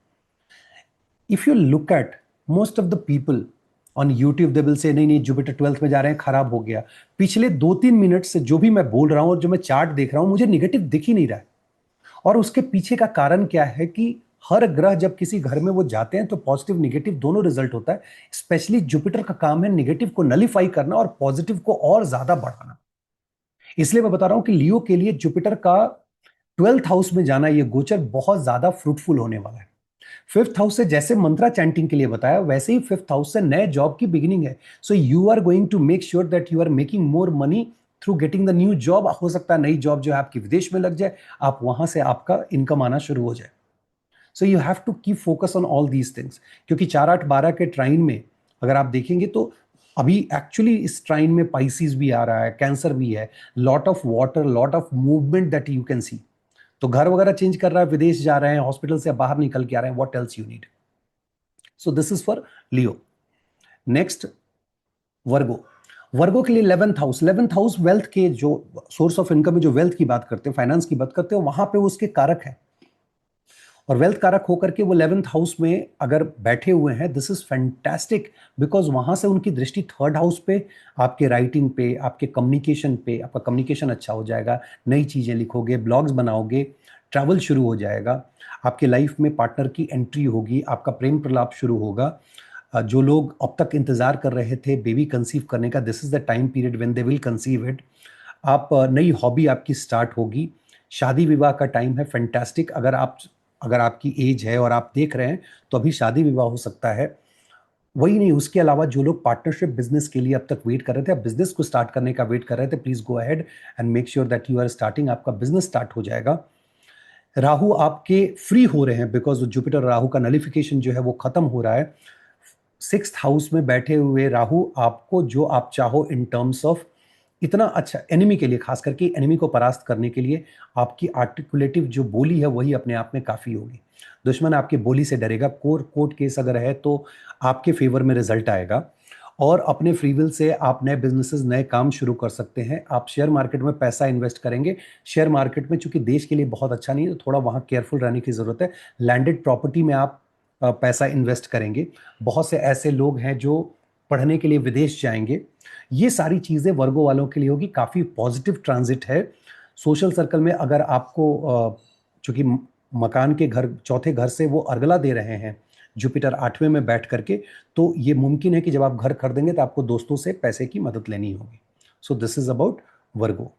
If you look at most of the people on YouTube, they will say नहीं नहीं जुपिटर 12th में जा रहे हैं, खराब हो गया। पिछले 2-3 मिनट से जो भी मैं बोल रहा हूं और जो मैं चार्ट देख रहा हूं, मुझे निगेटिव दिख ही नहीं रहा है। और उसके पीछे का कारण क्या है कि हर ग्रह जब किसी घर में वो जाते हैं तो पॉजिटिव निगेटिव दोनों रिजल्ट होता है। स्पेशली जुपिटर का काम है निगेटिव को नलीफाई करना और पॉजिटिव को और ज्यादा बढ़ाना। इसलिए मैं बता रहा हूं कि लियो के लिए जुपिटर का 12th हाउस में जाना, ये गोचर बहुत ज्यादा फ्रूटफुल होने वाला है। 5th हाउस से जैसे मंत्रा चैंटिंग के लिए बताया, वैसे ही 5th हाउस से नए जॉब की बिगिनिंग है। So you are going to make sure that you are making more money through getting the new job. हो सकता है नई जॉब जो है आपकी विदेश में लग जाए, आप वहां से आपका इनकम आना शुरू हो जाए। So you have to keep focus on all these things, क्योंकि 4, 8, 12 के ट्राइन में अगर आप देखेंगे तो अभी एक्चुअली इस ट्राइन में पाइसिस भी आ रहा है, कैंसर भी है, lot of water, lot of movement that you can see. तो घर वगैरह चेंज कर रहा है, विदेश जा रहे हैं, हॉस्पिटल से बाहर निकल के आ रहे हैं, what else you need. So this is for Leo. Next, Virgo. Virgo के लिए 11th house, 11th house wealth के जो सोर्स ऑफ इनकम में जो वेल्थ की बात करते हैं, फाइनेंस की बात करते हैं, वहां पे उसके कारक है। और वेल्थ कारक होकर के वो 11th हाउस में अगर बैठे हुए हैं, दिस इज फैंटास्टिक, बिकॉज वहां से उनकी दृष्टि 3rd हाउस पे, आपके राइटिंग पे, आपके कम्युनिकेशन पे, आपका कम्युनिकेशन अच्छा हो जाएगा, नई चीजें लिखोगे, ब्लॉग्स बनाओगे, ट्रैवल शुरू हो जाएगा, आपके लाइफ में पार्टनर की एंट्री होगी, आपका प्रेम प्रलाप शुरू होगा। जो लोग अब तक इंतजार कर रहे थे बेबी कंसीव करने का, this is the time period when they will conceive it. आप नई हॉबी आपकी स्टार्ट होगी, शादी विवाह का टाइम है, फैंटास्टिक। अगर आपकी एज है और आप देख रहे हैं तो अभी शादी विवाह हो सकता है। वही नहीं, उसके अलावा जो लोग पार्टनरशिप बिजनेस के लिए अब तक वेट कर रहे थे, अब बिजनेस को स्टार्ट करने का वेट कर रहे थे, please go ahead and make sure that you are starting, आपका बिजनेस स्टार्ट हो जाएगा। राहु आपके फ्री हो रहे हैं बिकॉज जुपिटर राहु का नलिफिकेशन जो है वो खत्म हो रहा है। सिक्स्थ हाउस में बैठे हुए राहु आपको जो आप चाहो इन टर्म्स ऑफ इतना अच्छा एनिमी के लिए, खास करके एनिमी को परास्त करने के लिए आपकी आर्टिकुलेटिव जो बोली है वही अपने आप में काफी होगी। दुश्मन आपकी बोली से डरेगा। कोर्ट केस अगर है तो आपके फेवर में रिजल्ट आएगा, और अपने फ्री विल से आप नए बिजनेसेस, नए काम शुरू कर सकते हैं। आप शेयर मार्केट में पैसा इन्वेस्ट करेंगे। शेयर मार्केट में चूंकि देश के लिए बहुत अच्छा नहीं है तो थोड़ा वहां केयरफुल रहने की जरूरत है। लैंडेड प्रॉपर्टी में आप पैसा इन्वेस्ट करेंगे। बहुत से ऐसे लोग हैं जो पढ़ने के लिए विदेश जाएंगे। ये सारी चीजें वर्गो वालों के लिए होगी, काफी पॉजिटिव ट्रांजिट है। सोशल सर्कल में अगर आपको चूंकि मकान के घर, चौथे घर से वो अर्गला दे रहे हैं जुपिटर आठवें में बैठ करके, तो ये मुमकिन है कि जब आप घर खरीदेंगे तो आपको दोस्तों से पैसे की मदद लेनी होगी। सो दिस इज अबाउट वर्गो।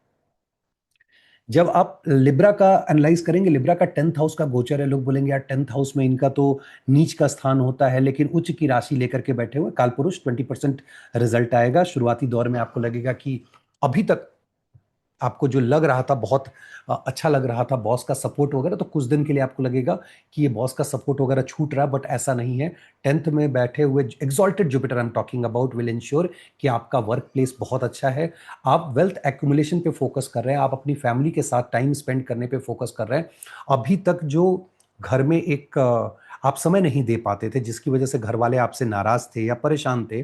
जब आप लिब्रा का एनालाइज करेंगे, लिब्रा का 10th हाउस का गोचर है। लोग बोलेंगे यार 10th हाउस में इनका तो नीच का स्थान होता है, लेकिन उच्च की राशि लेकर के बैठे हुए कालपुरुष 20% रिजल्ट आएगा। शुरुआती दौर में आपको लगेगा कि अभी तक आपको जो लग रहा था बहुत अच्छा लग रहा था, बॉस का सपोर्ट वगैरह, तो कुछ दिन के लिए आपको लगेगा कि ये बॉस का सपोर्ट वगैरह छूट रहा है, बट ऐसा नहीं है। 10th में बैठे हुए exalted Jupiter I am talking about will ensure कि आपका वर्क प्लेस बहुत अच्छा है। आप वेल्थ एक्यूमुलेशन पे फोकस कर रहे हैं, आप अपनी फैमिली के साथ टाइम स्पेंड करने पे फोकस कर रहे हैं। अभी तक जो घर में एक आप समय नहीं दे पाते थे, जिसकी वजह से घर वाले आपसे नाराज थे या परेशान थे,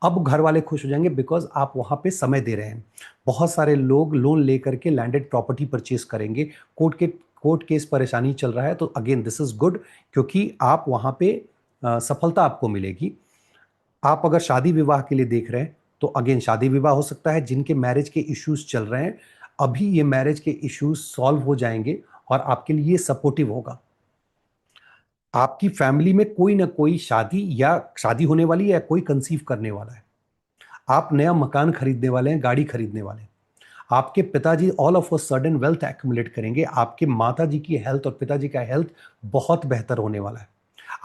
अब घर वाले खुश हो जाएंगे बिकॉज आप वहां पे समय दे रहे हैं। बहुत सारे लोग लोन लेकर के लैंडेड प्रॉपर्टी परचेज करेंगे। कोर्ट केस परेशानी चल रहा है तो अगेन दिस इज गुड, क्योंकि आप वहां पे सफलता आपको मिलेगी। आप अगर शादी विवाह के लिए देख रहे हैं तो अगेन शादी विवाह हो सकता है। जिनके मैरिज के इश्यूज चल रहे हैं, अभी ये मैरिज के इश्यूज सॉल्व हो जाएंगे और आपके लिए सपोर्टिव होगा। आपकी फैमिली में कोई ना कोई शादी या शादी होने वाली है या कोई कंसीव करने वाला है। आप नया मकान खरीदने वाले हैं, गाड़ी खरीदने वाले हैं। आपके पिताजी all of a sudden wealth accumulate करेंगे। आपके माताजी की हेल्थ और पिताजी का हेल्थ बहुत बेहतर होने वाला है।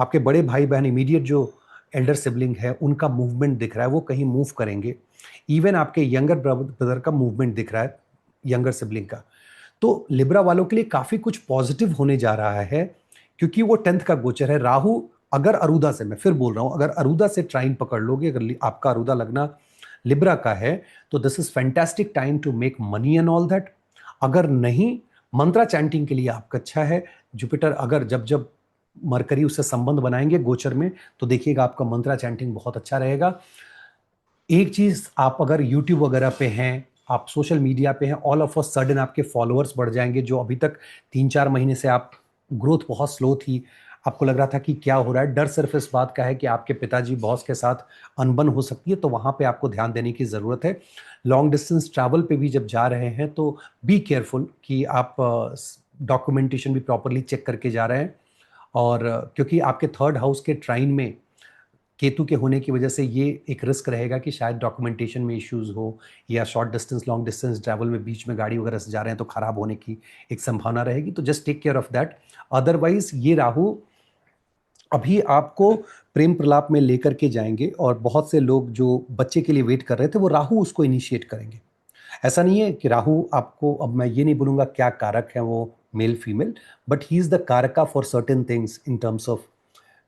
आपके बड़े भाई बहन, इमीडिएट जो एल्डर सिबलिंग है, उनका मूवमेंट दिख रहा है, वो कहीं मूव करेंगे। इवन आपके यंगर ब्रदर का मूवमेंट दिख रहा है, यंगर सिबलिंग का। तो लिब्रा वालों के लिए काफी कुछ पॉजिटिव होने जा रहा है, क्योंकि वो 10th का गोचर है। राहु अगर अरुदा से, मैं फिर बोल रहा हूं, अगर अरुदा से ट्राइन पकड़ लोगे, अगर आपका अरुदा लगना लिब्रा का है, तो this is fantastic time to make money and all that. अगर नहीं, मंत्रा चैंटिंग के लिए आपका अच्छा है। जुपिटर अगर जब जब मरकरी उससे संबंध बनाएंगे गोचर में, तो देखिएगा आपका मंत्रा चैंटिंग बहुत अच्छा रहेगा। एक चीज, आप अगर यूट्यूब वगैरह पे हैं, आप सोशल मीडिया पे हैं, ऑल ऑफ अ सडन आपके फॉलोअर्स बढ़ जाएंगे। जो अभी तक 3-4 महीने से आप ग्रोथ बहुत स्लो थी, आपको लग रहा था कि क्या हो रहा है, डर सिर्फ इस बात का है कि आपके पिताजी बॉस के साथ अनबन हो सकती है, तो वहां पे आपको ध्यान देने की जरूरत है। लॉन्ग डिस्टेंस ट्रैवल पे भी जब जा रहे हैं तो बी केयरफुल कि आप डॉक्यूमेंटेशन भी प्रॉपरली चेक करके जा रहे हैं। और क्योंकि आपके थर्ड हाउस के ट्राइन में केतु के होने की वजह से ये एक रिस्क रहेगा कि शायद डॉक्यूमेंटेशन में इश्यूज हो, या short distance long distance travel में बीच में गाड़ी वगैरह से जा रहे हैं तो खराब होने की एक संभावना रहेगी। तो just take care of that. Otherwise ये राहु अभी आपको प्रेम प्रलाप में लेकर के जाएंगे, और बहुत से लोग जो बच्चे के लिए वेट कर रहे थे वो राहु उसको इनिशिएट करेंगे। ऐसा नहीं है कि राहु आपको, अब मैं ये नहीं बोलूंगा क्या कारक है वो male female, but he is the karaka for certain things in terms of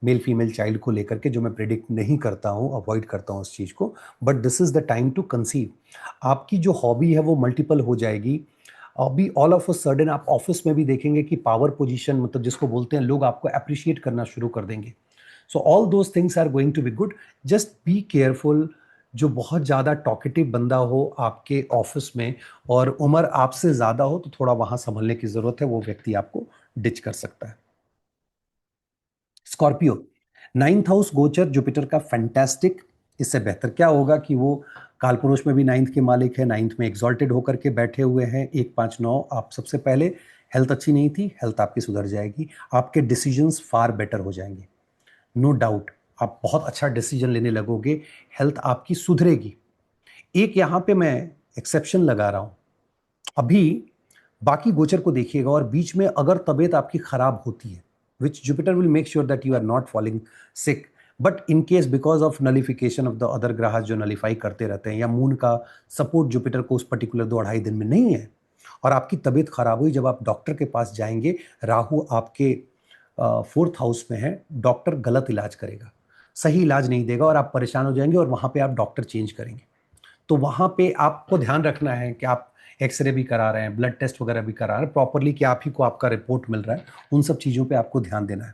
male female child को लेकर के, जो मैं प्रिडिक्ट नहीं करता हूं, अवॉइड करता हूं उस चीज को। But this is the time to conceive. आपकी जो हॉबी है वो मल्टीपल हो जाएगी। अभी ऑल ऑफ अ सडन आप ऑफिस में भी देखेंगे कि पावर पोजीशन, मतलब जिसको बोलते हैं, लोग आपको अप्रिशिएट करना शुरू कर देंगे। So all those things are going to be good. Just be careful. जो बहुत ज्यादा टॉकेटिव बंदा हो आपके ऑफिस में और उम्र आपसे ज्यादा हो, तो थोड़ा वहां संभलने की जरूरत है, वो व्यक्ति आपको डिच कर सकता है। स्कॉर्पियो, 9th हाउस गोचर जुपिटर का फैंटास्टिक। इससे बेहतर क्या होगा कि वो कालपुरुष में भी 9th के मालिक है, 9th में एग्जॉल्टेड होकर के बैठे हुए हैं। 1-5-9, आप सबसे पहले, हेल्थ अच्छी नहीं थी, हेल्थ आपकी सुधर जाएगी। आपके डिसीजंस फार बेटर हो जाएंगे, नो डाउट। आप बहुत अच्छा डिसीजन लेने लगोगे, हेल्थ आपकी सुधरेगी। एक यहां पे मैं एक्सेप्शन लगा रहा हूं। अभी बाकी गोचर को देखिएगा, और बीच में अगर तबीयत आपकी खराब होती है, which Jupiter will make sure that you are not falling sick, but in case because of nullification of the other ग्रह जो नलिफाई करते रहते हैं, या मून का सपोर्ट जुपिटर को उस पर्टिकुलर 2-2.5 दिन में नहीं है, और आपकी तबीयत खराब हुई, जब आप डॉक्टर के पास जाएंगे, राहु आपके 4th हाउस में है, डॉक्टर गलत इलाज करेगा, सही इलाज नहीं देगा, और आप परेशान हो जाएंगे, और वहां पे आप डॉक्टर चेंज करेंगे। तो वहां पे आपको ध्यान रखना है कि आप एक्सरे भी करा रहे हैं, ब्लड टेस्ट वगैरह भी करा रहे हैं प्रॉपरली, कि आप ही को आपका रिपोर्ट मिल रहा है, उन सब चीज़ों पे आपको ध्यान देना है।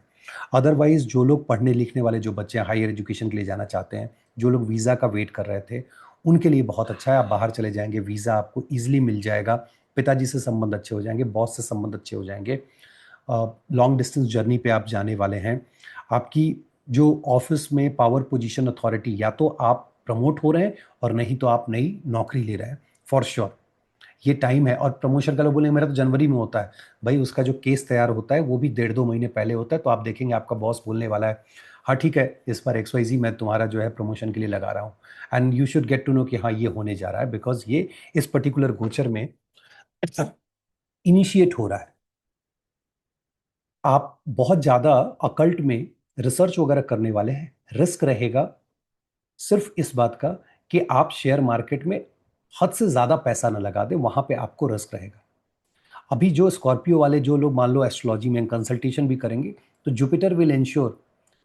अदरवाइज जो लोग पढ़ने लिखने वाले जो बच्चे हायर एजुकेशन के लिए जाना चाहते हैं, जो लोग वीज़ा का वेट कर रहे थे, उनके लिए बहुत अच्छा है, आप बाहर चले जाएंगे, वीज़ा आपको ईजिली मिल जाएगा, पिताजी से संबंध अच्छे हो जाएंगे, बॉस से संबंध अच्छे हो जाएंगे, लॉन्ग डिस्टेंस जर्नी पे आप जाने वाले हैं, आपकी जो ऑफिस में पावर पोजीशन अथॉरिटी, या तो आप प्रमोट हो रहे हैं, और नहीं तो आप नई नौकरी ले रहे हैं, फॉर श्योर ये टाइम है। और प्रमोशन का लोग बोलेंगे मेरा तो जनवरी में होता है, भाई उसका जो केस तैयार होता है वो भी 1.5-2 महीने पहले होता है, तो आप देखेंगे आपका बॉस बोलने वाला है, हाँ ठीक है, इस बार XYZ मैं तुम्हारा जो है प्रमोशन के लिए लगा रहा हूँ, and you should get to know कि हाँ ये होने जा रहा है, बिकॉज ये इस पर्टिकुलर गोचर में इनिशिएट हो रहा है। आप बहुत ज्यादा अकल्ट में रिसर्च वगैरह करने वाले हैं, रिस्क रहेगा सिर्फ इस बात का कि आप शेयर मार्केट में हद से ज्यादा पैसा न लगा दें, वहां पे आपको रिस्क रहेगा। अभी जो स्कॉर्पियो वाले जो लोग मान लो एस्ट्रोलॉजी में कंसल्टेशन भी करेंगे, तो जुपिटर विल इंश्योर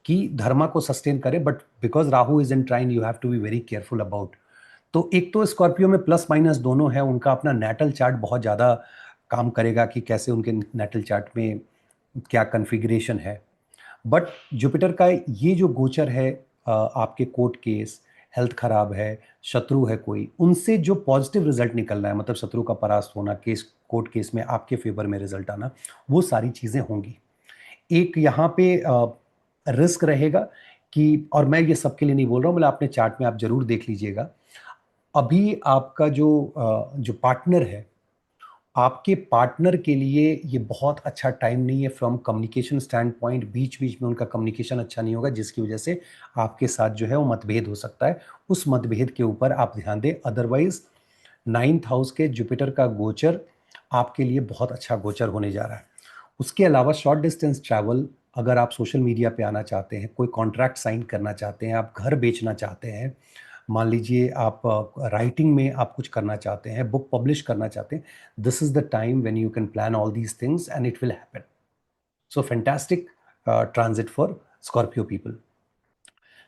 कि धर्मा को सस्टेन करे, but because Rahu is in trine, you have to be very careful about. तो एक तो स्कॉर्पियो में प्लस माइनस दोनों है, उनका अपना नेटल चार्ट बहुत ज़्यादा काम करेगा कि कैसे उनके नेटल चार्ट में क्या कन्फिग्रेशन है। बट जुपिटर का ये जो गोचर है, आपके कोर्ट केस, हेल्थ खराब है, शत्रु है कोई, उनसे जो पॉजिटिव रिजल्ट निकलना है, मतलब शत्रु का परास्त होना, केस कोर्ट केस में आपके फेवर में रिजल्ट आना, वो सारी चीज़ें होंगी। एक यहाँ पे रिस्क रहेगा कि, और मैं ये सबके लिए नहीं बोल रहा हूँ, मतलब अपने चार्ट में आप जरूर देख लीजिएगा, अभी आपका जो पार्टनर है, आपके पार्टनर के लिए ये बहुत अच्छा टाइम नहीं है फ्रॉम कम्युनिकेशन स्टैंड पॉइंट। बीच बीच में उनका कम्युनिकेशन अच्छा नहीं होगा, जिसकी वजह से आपके साथ जो है वो मतभेद हो सकता है, उस मतभेद के ऊपर आप ध्यान दें। अदरवाइज 9th हाउस के जुपिटर का गोचर आपके लिए बहुत अच्छा गोचर होने जा रहा है। उसके अलावा शॉर्ट डिस्टेंस ट्रैवल, अगर आप सोशल मीडिया पे आना चाहते हैं, कोई कॉन्ट्रैक्ट साइन करना चाहते हैं, आप घर बेचना चाहते हैं, मान लीजिए आप राइटिंग में आप कुछ करना चाहते हैं, बुक पब्लिश करना चाहते हैं, this is the time when you can plan all these things and it will happen. So fantastic transit for Scorpio people.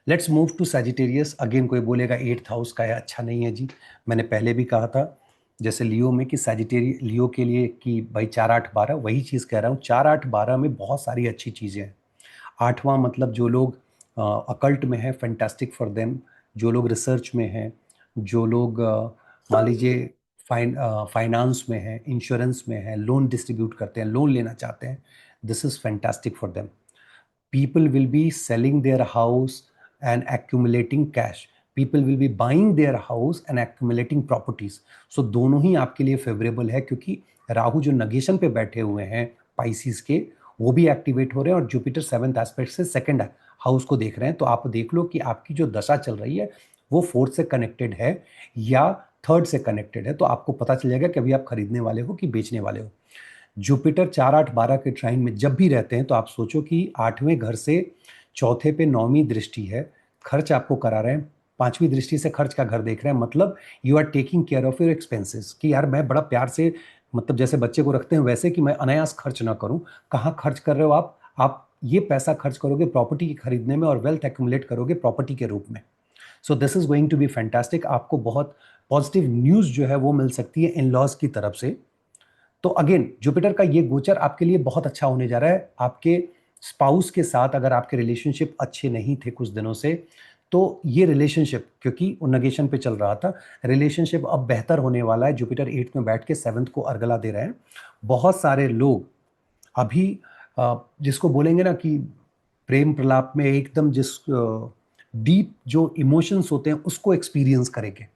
Let's move to Sagittarius. Again कोई बोलेगा 8th हाउस का है, अच्छा नहीं है जी। मैंने पहले भी कहा था जैसे लियो में कि सैजिटेरियस लियो के लिए कि भाई 4-8-12, वही चीज़ कह रहा हूँ, 4-8-12 में बहुत सारी अच्छी चीज़ें हैं। 8वां मतलब जो लोग अकल्ट में है, फैंटास्टिक फॉर देम। जो लोग रिसर्च में हैं, जो लोग मान लीजिए फाइनेंस में है, इंश्योरेंस में है, लोन डिस्ट्रीब्यूट करते हैं, लोन लेना चाहते हैं, this is fantastic for them. People will be selling their house and accumulating cash. People will be buying their house and accumulating properties. So दोनों ही आपके लिए फेवरेबल है, क्योंकि राहु जो नगेशन पे बैठे हुए हैं पाइसिस के, वो भी एक्टिवेट हो रहे हैं, और जुपिटर 7th एस्पेक्ट से 2nd हाउस को देख रहे हैं। तो आप देख लो कि आपकी जो दशा चल रही है वो 4th से कनेक्टेड है या 3rd से कनेक्टेड है, तो आपको पता चल जाएगा कि अभी आप खरीदने वाले हो कि बेचने वाले हो। जुपिटर 4-8-12 के ट्राइन में जब भी रहते हैं, तो आप सोचो कि 8वें घर से चौथे पे 9वीं दृष्टि है, खर्च आपको करा रहे हैं, 5वीं दृष्टि से खर्च का घर देख रहे हैं, मतलब you are taking care of your expenses, कि यार मैं बड़ा प्यार से, मतलब जैसे बच्चे को रखते हैं वैसे, कि मैं अनायास खर्च ना करूं। कहाँ खर्च कर रहे हो आप ये पैसा खर्च करोगे प्रॉपर्टी खरीदने में, और वेल्थ एक्यूमुलेट करोगे प्रॉपर्टी के रूप में। So this is going to be fantastic. आपको बहुत पॉजिटिव न्यूज जो है वो मिल सकती है इन लॉज की तरफ से। तो अगेन जुपिटर का ये गोचर आपके लिए बहुत अच्छा होने जा रहा है। आपके स्पाउस के साथ अगर आपके रिलेशनशिप अच्छे नहीं थे कुछ दिनों से, तो ये रिलेशनशिप, क्योंकि वो नगेशन पे चल रहा था, रिलेशनशिप अब बेहतर होने वाला है। जुपिटर 8th में बैठ के 7th को अर्गला दे रहे हैं। बहुत सारे लोग अभी जिसको बोलेंगे ना कि प्रेम प्रलाप में एकदम जिस डीप जो इमोशंस होते हैं उसको एक्सपीरियंस करेंगे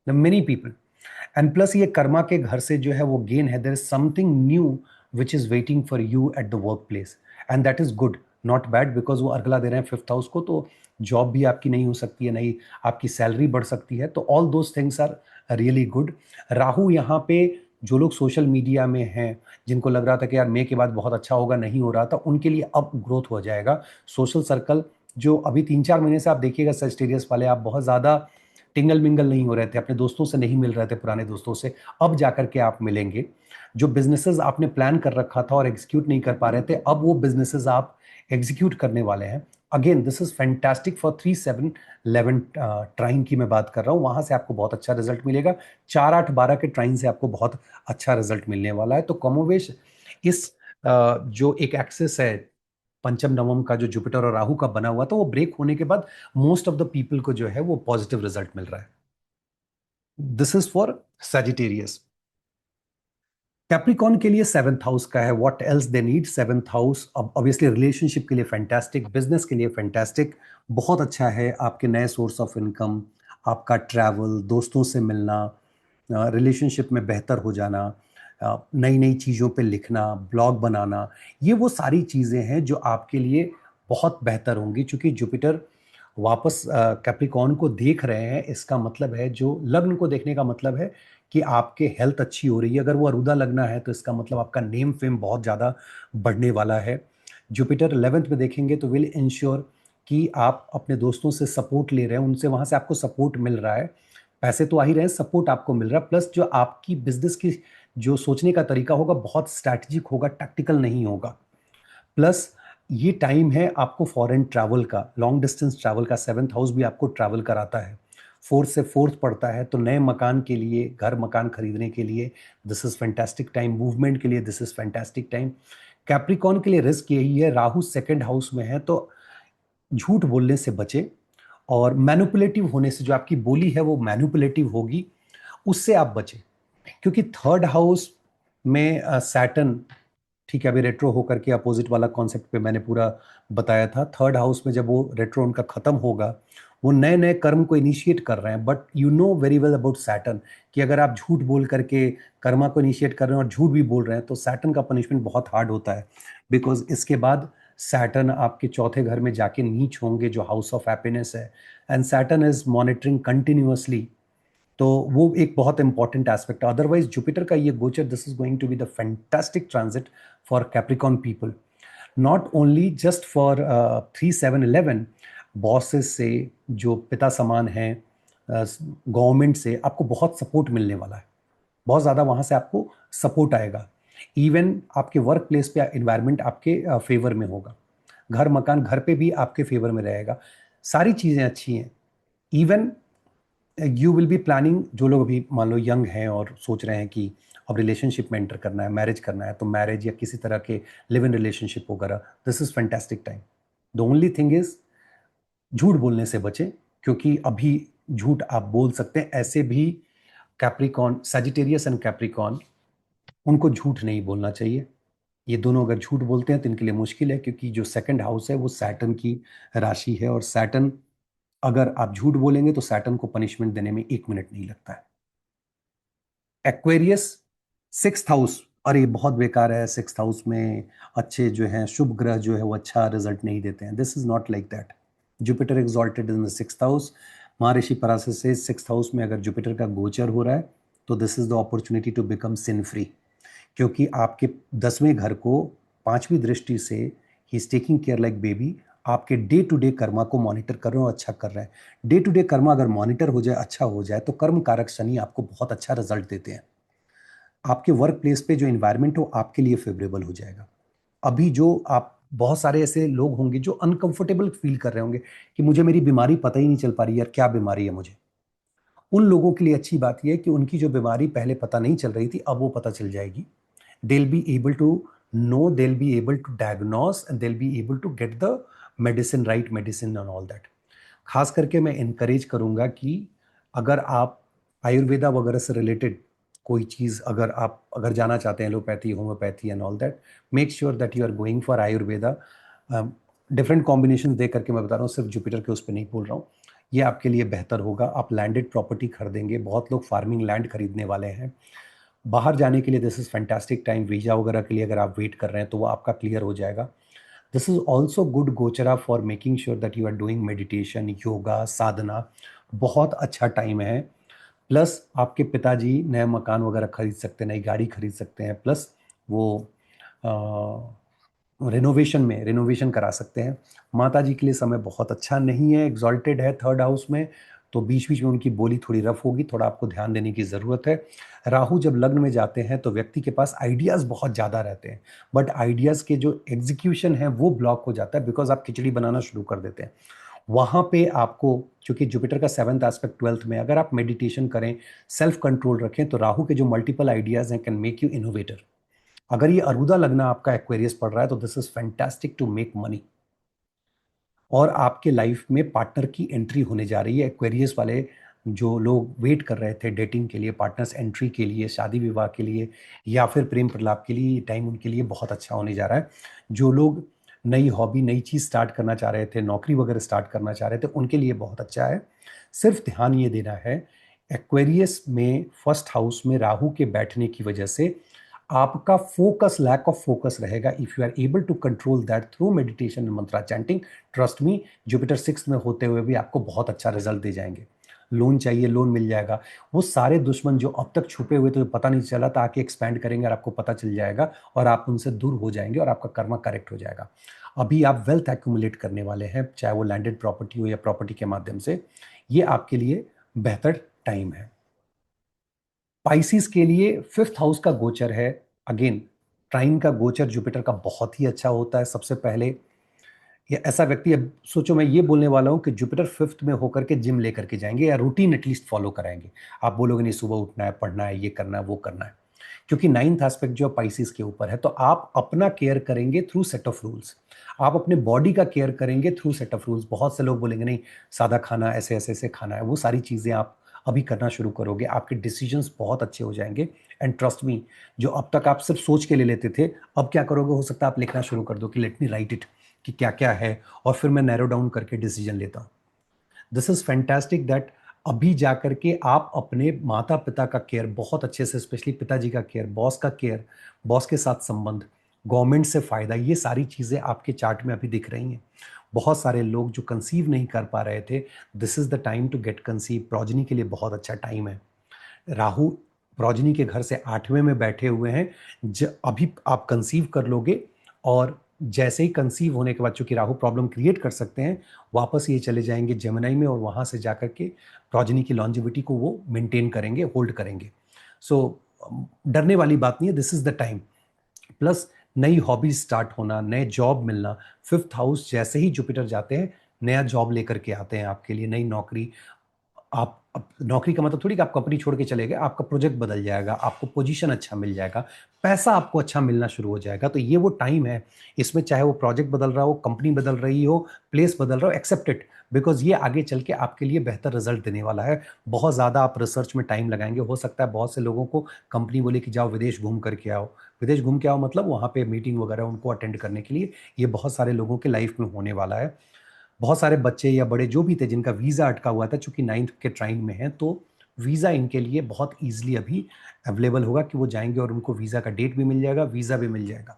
मेनी पीपल। एंड प्लस ये कर्मा के घर से जो है वो गेन है, there is something new which is waiting for you at the work place, and that is good, not bad, because वो अर्गला दे रहे हैं 5th हाउस को, तो जॉब भी आपकी नहीं हो सकती है, नहीं आपकी सैलरी बढ़ सकती है, तो all those things are really good. Rahu यहाँ पे जो लोग सोशल मीडिया में हैं, जिनको लग रहा था कि यार मई के बाद बहुत अच्छा होगा, नहीं हो रहा था, उनके लिए अब ग्रोथ हो जाएगा। सोशल सर्कल जो अभी 3-4 महीने से आप देखिएगा सजिटेरियस वाले, आप बहुत ज़्यादा टिंगल मिंगल नहीं हो रहे थे, अपने दोस्तों से नहीं मिल रहे थे, पुराने दोस्तों से, अब जाकर के आप मिलेंगे। जो बिजनेसेस आपने प्लान कर रखा था और एग्जीक्यूट नहीं कर पा रहे थे, अब वो बिजनेसेस आप एग्जीक्यूट करने वाले हैं। Again this is fantastic for 3-7-11 ट्राइन की मैं बात कर रहा हूँ, वहां से आपको बहुत अच्छा रिजल्ट मिलेगा। 4-8-12 के ट्राइन से आपको बहुत अच्छा रिजल्ट मिलने वाला है। तो कमोवेश इस जो एक एक्सेस है पंचम नवम का, जो जुपिटर और राहु का बना हुआ था, वो ब्रेक होने के बाद मोस्ट ऑफ द पीपल को जो है वो पॉजिटिव रिजल्ट मिल रहा है। This is for Sagittarius. Capricorn के लिए 7th हाउस का है, what else they need. 7th house अब ऑब्वियसली रिलेशनशिप के लिए फैंटास्टिक, बिजनेस के लिए फैंटास्टिक, बहुत अच्छा है। आपके नए सोर्स ऑफ इनकम, आपका ट्रैवल, दोस्तों से मिलना, रिलेशनशिप में बेहतर हो जाना, नई नई चीज़ों पे लिखना, ब्लॉग बनाना, ये वो सारी चीज़ें हैं जो आपके लिए बहुत बेहतर होंगी। क्योंकि जुपिटर वापस कैप्रिकॉन को देख रहे हैं, इसका मतलब है, जो लग्न को देखने का मतलब है कि आपके हेल्थ अच्छी हो रही है। अगर वो अरुदा लगना है तो इसका मतलब आपका नेम फेम बहुत ज़्यादा बढ़ने वाला है। जुपिटर 11th में देखेंगे तो विल इंश्योर कि आप अपने दोस्तों से सपोर्ट ले रहे हैं, उनसे वहां से आपको सपोर्ट मिल रहा है। पैसे तो आ ही रहे हैं, सपोर्ट आपको मिल रहा है, प्लस जो आपकी बिजनेस की जो सोचने का तरीका होगा बहुत स्ट्रैटेजिक होगा, टैक्टिकल नहीं होगा। प्लस ये टाइम है आपको फॉरेन ट्रैवल का, लॉन्ग डिस्टेंस ट्रैवल का। 7th हाउस भी आपको ट्रैवल कराता है, 4th से 4th पड़ता है, तो नए मकान के लिए, घर मकान खरीदने के लिए this is fantastic time. Movement के लिए this is fantastic time. Capricorn के लिए रिस्क यही है, राहु 2nd हाउस में है, तो झूठ बोलने से बचे, और मैनिपुलेटिव होने से, जो आपकी बोली है वो मैनिपुलेटिव होगी, उससे आप बचे। क्योंकि 3rd हाउस में सैटर्न, ठीक है, अभी रेट्रो होकर के अपोजिट वाला कॉन्सेप्ट पे मैंने पूरा बताया था। 3rd हाउस में जब वो रेट्रो उनका खत्म होगा, वो नए नए कर्म को इनिशिएट कर रहे हैं। But you know very well about Saturn कि अगर आप झूठ बोल करके कर्मा को इनिशिएट कर रहे हैं और झूठ भी बोल रहे हैं, तो सैटर्न का पनिशमेंट बहुत हार्ड होता है। बिकॉज इसके बाद सैटर्न आपके चौथे घर में जाके नीच होंगे, जो हाउस ऑफ हैप्पीनेस है, and Saturn is monitoring continuously. तो वो एक बहुत इंपॉर्टेंट एस्पेक्ट है। अदरवाइज जुपिटर का ये गोचर, this is going to be the fantastic transit for Capricorn people, not only just for 3-7-11 bosses से, जो पिता समान हैं, गवर्नमेंट से आपको बहुत सपोर्ट मिलने वाला है, बहुत ज़्यादा वहाँ से आपको सपोर्ट आएगा। इवन आपके वर्क प्लेस पे इन्वायरमेंट आपके फेवर में होगा, घर मकान घर पे भी आपके फेवर में रहेगा, सारी चीज़ें अच्छी हैं। Even you will be planning, जो लोग अभी मान लो यंग हैं और सोच रहे हैं कि अब रिलेशनशिप में एंटर करना है, मैरिज करना है, तो मैरिज या किसी तरह के लिव इन रिलेशनशिप वगैरह, this is fantastic time. The only thing is झूठ बोलने से बचें, क्योंकि अभी झूठ आप बोल सकते हैं। ऐसे भी कैप्रिकॉन, सजिटेरियस एंड कैप्रिकॉन, उनको झूठ नहीं बोलना चाहिए। ये दोनों अगर झूठ बोलते हैं तो इनके लिए मुश्किल है, क्योंकि जो 2nd हाउस है वो सैटर्न की राशि है, और सैटर्न, अगर आप झूठ बोलेंगे तो सैटर्न को पनिशमेंट देने में 1 मिनट नहीं लगता है। एक्वेरियस 6th हाउस, अरे बहुत बेकार है। 6th हाउस में अच्छे जो हैं शुभ ग्रह जो है वो अच्छा रिजल्ट नहीं देते हैं। This is not like that. Jupiter exalted in the 6th house. महर्षि पराशर से 6th हाउस में अगर जुपिटर का गोचर हो रहा है, तो this is the opportunity to become sin free. क्योंकि आपके 10वें घर को 5वीं दृष्टि से ही is taking care like baby, आपके डे टू डे कर्मा को मॉनिटर कर रहे हो, अच्छा कर रहे हैं। डे टू डे कर्मा अगर मॉनिटर हो जाए, अच्छा हो जाए, तो कर्म कारक शनि आपको बहुत अच्छा रिजल्ट देते हैं। आपके वर्क प्लेस पे जो इन्वायरमेंट हो आपके लिए फेवरेबल हो जाएगा। अभी जो आप, बहुत सारे ऐसे लोग होंगे जो अनकंफर्टेबल फील कर रहे होंगे कि मुझे मेरी बीमारी पता ही नहीं चल पा रही, यार क्या बीमारी है मुझे। उन लोगों के लिए अच्छी बात यह है कि उनकी जो बीमारी पहले पता नहीं चल रही थी, अब वो पता चल जाएगी। they'll be able to know, they'll be able to diagnose, and they'll be able to get the medicine, right medicine and all that। खास करके मैं इनकरेज करूंगा कि अगर आप आयुर्वेदा वगैरह से रिलेटेड कोई चीज़, अगर जाना चाहते हैं, allopathy, homeopathy and all that, make sure that you are going for Ayurveda. Different combination दे करके मैं बता रहा हूँ, सिर्फ जुपिटर के उस पर नहीं बोल रहा हूँ। ये आपके लिए बेहतर होगा। आप लैंडेड प्रॉपर्टी खरीदेंगे, बहुत लोग फार्मिंग लैंड खरीदने वाले हैं। बाहर जाने के लिए this is fantastic time. Visa वगैरह के लिए अगर आप वेट कर रहे हैं तो वो आपका क्लियर हो जाएगा। This is also good gochara for making sure that you are doing meditation, yoga, sadhana. बहुत अच्छा टाइम है। प्लस आपके पिताजी नए मकान वगैरह खरीद सकते हैं, नई गाड़ी खरीद सकते हैं। प्लस वो रेनोवेशन करा सकते हैं। माता जी के लिए समय बहुत अच्छा नहीं है, एग्जॉल्टेड है थर्ड हाउस में, तो बीच बीच में उनकी बोली थोड़ी रफ होगी, थोड़ा आपको ध्यान देने की ज़रूरत है। राहु जब लग्न में जाते हैं तो व्यक्ति के पास आइडियाज़ बहुत ज़्यादा रहते हैं, बट आइडियाज़ के जो एग्जीक्यूशन है वो ब्लॉक हो जाता है, बिकॉज आप खिचड़ी बनाना शुरू कर देते हैं। वहाँ पे आपको, क्योंकि जुपिटर का 7th एस्पेक्ट 12th में, अगर आप मेडिटेशन करें, सेल्फ कंट्रोल रखें, तो राहु के जो मल्टीपल आइडियाज़ हैं कैन मेक यू इनोवेटर। अगर ये अरुदा लगना आपका एक्वेरियस पड़ रहा है तो this is fantastic to make money, और आपके लाइफ में पार्टनर की एंट्री होने जा रही है। एक्वेरियस वाले जो लोग वेट कर रहे थे डेटिंग के लिए, पार्टनर्स एंट्री के लिए, शादी विवाह के लिए, या फिर प्रेम प्रलाप के लिए, ये टाइम उनके लिए बहुत अच्छा होने जा रहा है। जो लोग नई हॉबी, नई चीज़ स्टार्ट करना चाह रहे थे, नौकरी वगैरह स्टार्ट करना चाह रहे थे, उनके लिए बहुत अच्छा है। सिर्फ ध्यान ये देना है, एक्वेरियस में फर्स्ट हाउस में राहु के बैठने की वजह से आपका फोकस, लैक ऑफ फोकस रहेगा। If you are able to control that through meditation and mantra chanting, trust me, Jupiter 6 में होते हुए भी आपको बहुत अच्छा रिजल्ट दे जाएंगे। लोन चाहिए, लोन मिल जाएगा। वो सारे दुश्मन जो अब तक छुपे हुए थे, पता नहीं चला था, आके एक्सपैंड करेंगे और आपको पता चल जाएगा, और आप उनसे दूर हो जाएंगे और आपका कर्मा करेक्ट हो जाएगा। अभी आप वेल्थ एक्यूमुलेट करने वाले हैं, चाहे वो लैंडेड प्रॉपर्टी हो या प्रॉपर्टी के माध्यम से। ये आपके लिए बेहतर टाइम है। पाइसिस के लिए फिफ्थ हाउस का गोचर है। अगेन, ट्राइन का गोचर जुपिटर का बहुत ही अच्छा होता है। सबसे पहले ये ऐसा व्यक्ति, अब सोचो मैं ये बोलने वाला हूं कि जुपिटर फिफ्थ में होकर के जिम लेकर के जाएंगे या रूटीन एटलीस्ट फॉलो कराएंगे। आप बोलोगे नहीं, सुबह उठना है, पढ़ना है, ये करना है, वो करना है, क्योंकि नाइन्थ एस्पेक्ट जो पाइसिस के ऊपर है, तो आप अपना केयर करेंगे थ्रू सेट ऑफ रूल्स। आप अपने बॉडी का केयर करेंगे थ्रू सेट ऑफ रूल्स। बहुत से लोग बोलेंगे नहीं, सादा खाना, ऐसे ऐसे ऐसे खाना है, वो सारी चीज़ें आप अभी करना शुरू करोगे, आपके डिसीजंस बहुत अच्छे हो जाएंगे। एंड ट्रस्ट मी, जो अब तक आप सिर्फ सोच के ले लेते थे, अब क्या करोगे, हो सकता है आप लिखना शुरू कर दो कि लेट मी राइट इट, कि क्या क्या है, और फिर मैं नैरो डाउन करके डिसीजन लेता हूँ। दिस इज फैंटास्टिक दैट अभी जाकर के आप अपने माता पिता का केयर बहुत अच्छे से, स्पेशली पिताजी का केयर, बॉस का केयर, बॉस के साथ संबंध, गवर्नमेंट से फायदा, ये सारी चीजें आपके चार्ट में अभी दिख रही हैं। बहुत सारे लोग जो कंसीव नहीं कर पा रहे थे, this is the time to get conceive. Progeny के लिए बहुत अच्छा टाइम है। राहु प्रोजनी के घर से 8वें में बैठे हुए हैं। अभी आप कंसीव कर लोगे, और जैसे ही कंसीव होने के बाद, चूंकि राहु प्रॉब्लम क्रिएट कर सकते हैं, वापस ये चले जाएंगे जेमिनी में, और वहां से जाकर के प्रोजनी की लॉन्जिविटी को वो मेंटेन करेंगे, होल्ड करेंगे। सो डरने वाली बात नहीं है, this is the time. Plus नई हॉबीज स्टार्ट होना, नए जॉब मिलना। फिफ्थ हाउस जैसे ही जुपिटर जाते हैं, नया जॉब लेकर के आते हैं आपके लिए, नई नौकरी। आप अब नौकरी का मतलब थोड़ी कि आप कंपनी छोड़ के चले गए, आपका प्रोजेक्ट बदल जाएगा, आपको पोजीशन अच्छा मिल जाएगा, पैसा आपको अच्छा मिलना शुरू हो जाएगा। तो ये वो टाइम है, इसमें चाहे वो प्रोजेक्ट बदल रहा हो, कंपनी बदल रही हो, प्लेस बदल रहा हो, एक्सेप्ट इट, बिकॉज ये आगे चल के आपके लिए बेहतर रिजल्ट देने वाला है। बहुत ज़्यादा आप रिसर्च में टाइम लगाएंगे, हो सकता है बहुत से लोगों को कंपनी बोले कि जाओ विदेश घूम करके आओ। विदेश घूम के आओ मतलब वहाँ पे मीटिंग वगैरह उनको अटेंड करने के लिए, ये बहुत सारे लोगों के लाइफ में होने वाला है। बहुत सारे बच्चे या बड़े जो भी थे जिनका वीज़ा अटका हुआ था, चूंकि नाइन्थ के ट्राइन में है, तो वीज़ा इनके लिए बहुत ईजिली अभी अवेलेबल होगा कि वो जाएंगे और उनको वीज़ा का डेट भी मिल जाएगा, वीज़ा भी मिल जाएगा।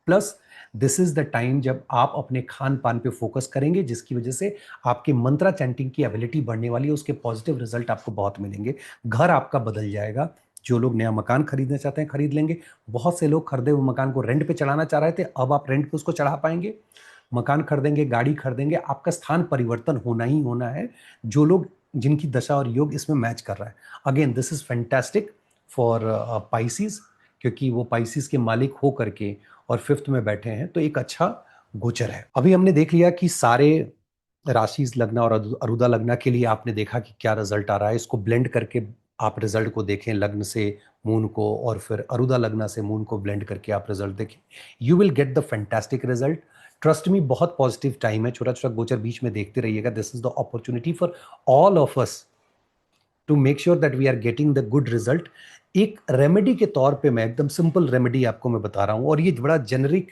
Plus this is the time जब आप अपने खान पान पे फोकस करेंगे, जिसकी वजह से आपके मंत्रा चैंटिंग की एबिलिटी बढ़ने वाली है, उसके पॉजिटिव रिजल्ट आपको बहुत मिलेंगे। घर आपका बदल जाएगा। जो लोग नया मकान खरीदना चाहते हैं खरीद लेंगे। बहुत से लोग खरीदे हुए मकान को रेंट पे चढ़ाना चाह रहे थे, अब आप रेंट पे उसको चढ़ा पाएंगे। मकान खरीदेंगे, गाड़ी खरीदेंगे, आपका स्थान परिवर्तन होना ही होना है। जो लोग, जिनकी दशा और योग इसमें मैच कर रहा है, again this is fantastic for Pisces, क्योंकि वो पाइसिस के मालिक हो करके और फिफ्थ में बैठे हैं, तो एक अच्छा गोचर है। अभी हमने देख लिया कि सारे राशि लगना और अरुदा लगना के लिए आपने देखा कि क्या रिजल्ट आ रहा है। इसको ब्लेंड करके आप रिजल्ट को देखें, लग्न से मून को, और फिर अरुदा लगना से मून को ब्लेंड करके आप रिजल्ट देखें, you will get the fantastic result. Trust me, बहुत पॉजिटिव टाइम है। छोटा छोटा गोचर बीच में देखते रहिएगा। This is the opportunity for all of us to make sure that we are getting the good result. एक रेमेडी के तौर पे मैं एकदम सिंपल रेमेडी आपको मैं बता रहा हूं, और ये बड़ा जेनरिक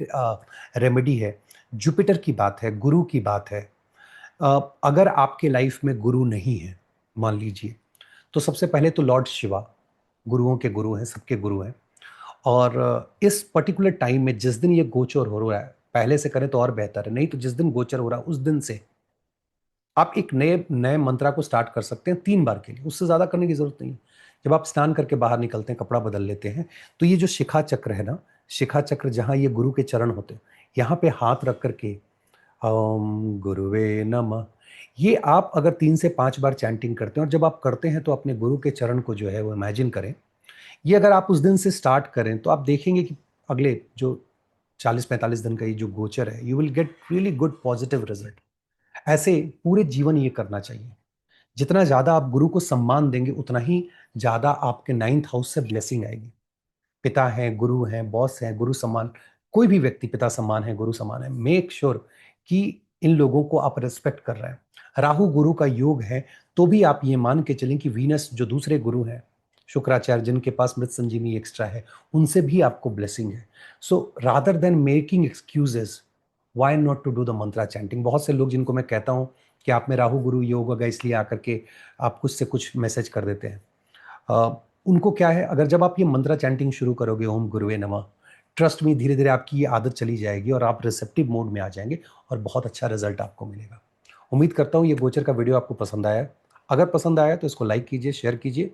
रेमेडी है। जुपिटर की बात है, गुरु की बात है। अगर आपके लाइफ में गुरु नहीं है, मान लीजिए, तो सबसे पहले तो लॉर्ड शिवा गुरुओं के गुरु हैं, सबके गुरु हैं। और इस पर्टिकुलर टाइम में जिस दिन ये गोचर हो रहा है, पहले से करें तो और बेहतर है, नहीं तो जिस दिन गोचर हो रहा है उस दिन से आप एक नए नए मंत्रा को स्टार्ट कर सकते हैं 3 बार के लिए, उससे ज्यादा करने की जरूरत नहीं है। जब आप स्नान करके बाहर निकलते हैं, कपड़ा बदल लेते हैं, तो ये जो शिखा चक्र है ना, शिखा चक्र जहां ये गुरु के चरण होते हैं, यहाँ पे हाथ रख करके ओम गुरुवे नमः, ये आप अगर 3 से 5 बार चैंटिंग करते हैं और जब आप करते हैं तो अपने गुरु के चरण को जो है वो इमेजिन करें। ये अगर आप उस दिन से स्टार्ट करें तो आप देखेंगे कि अगले जो 40-45 दिन का ये जो गोचर है, you will get really good positive result. ऐसे पूरे जीवन ये करना चाहिए। जितना ज़्यादा आप गुरु को सम्मान देंगे, उतना ही ज़्यादा आपके 9th हाउस से ब्लेसिंग आएगी। पिता हैं, गुरु हैं, बॉस हैं, गुरु सम्मान, कोई भी व्यक्ति पिता सम्मान है, गुरु सम्मान है। मेक श्योर कि इन लोगों को आप रिस्पेक्ट कर रहे हैं। राहु गुरु का योग है, तो भी आप ये मान के चलें कि वीनस जो दूसरे गुरु हैं, शुक्राचार्य जिनके पास मृत संजीवनी एक्स्ट्रा है, उनसे भी आपको ब्लेसिंग है। So rather than making excuses, why not to do the mantra chanting. बहुत से लोग जिनको मैं कहता हूं कि आप में राहु गुरु योग होगा इसलिए आकर के आप कुछ से कुछ मैसेज कर देते हैं। उनको क्या है, अगर जब आप ये मंत्रा चैंटिंग शुरू करोगे ओम गुरुवे नमः, ट्रस्ट में धीरे धीरे आपकी ये आदत चली जाएगी और आप रिसेप्टिव मोड में आ जाएंगे और बहुत अच्छा रिजल्ट आपको मिलेगा। उम्मीद करता हूँ ये गोचर का वीडियो आपको पसंद आया। अगर पसंद आया तो इसको लाइक कीजिए, शेयर कीजिए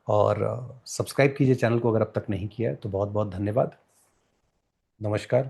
और सब्सक्राइब कीजिए चैनल को अगर अब तक नहीं किया है तो। बहुत बहुत धन्यवाद। नमस्कार।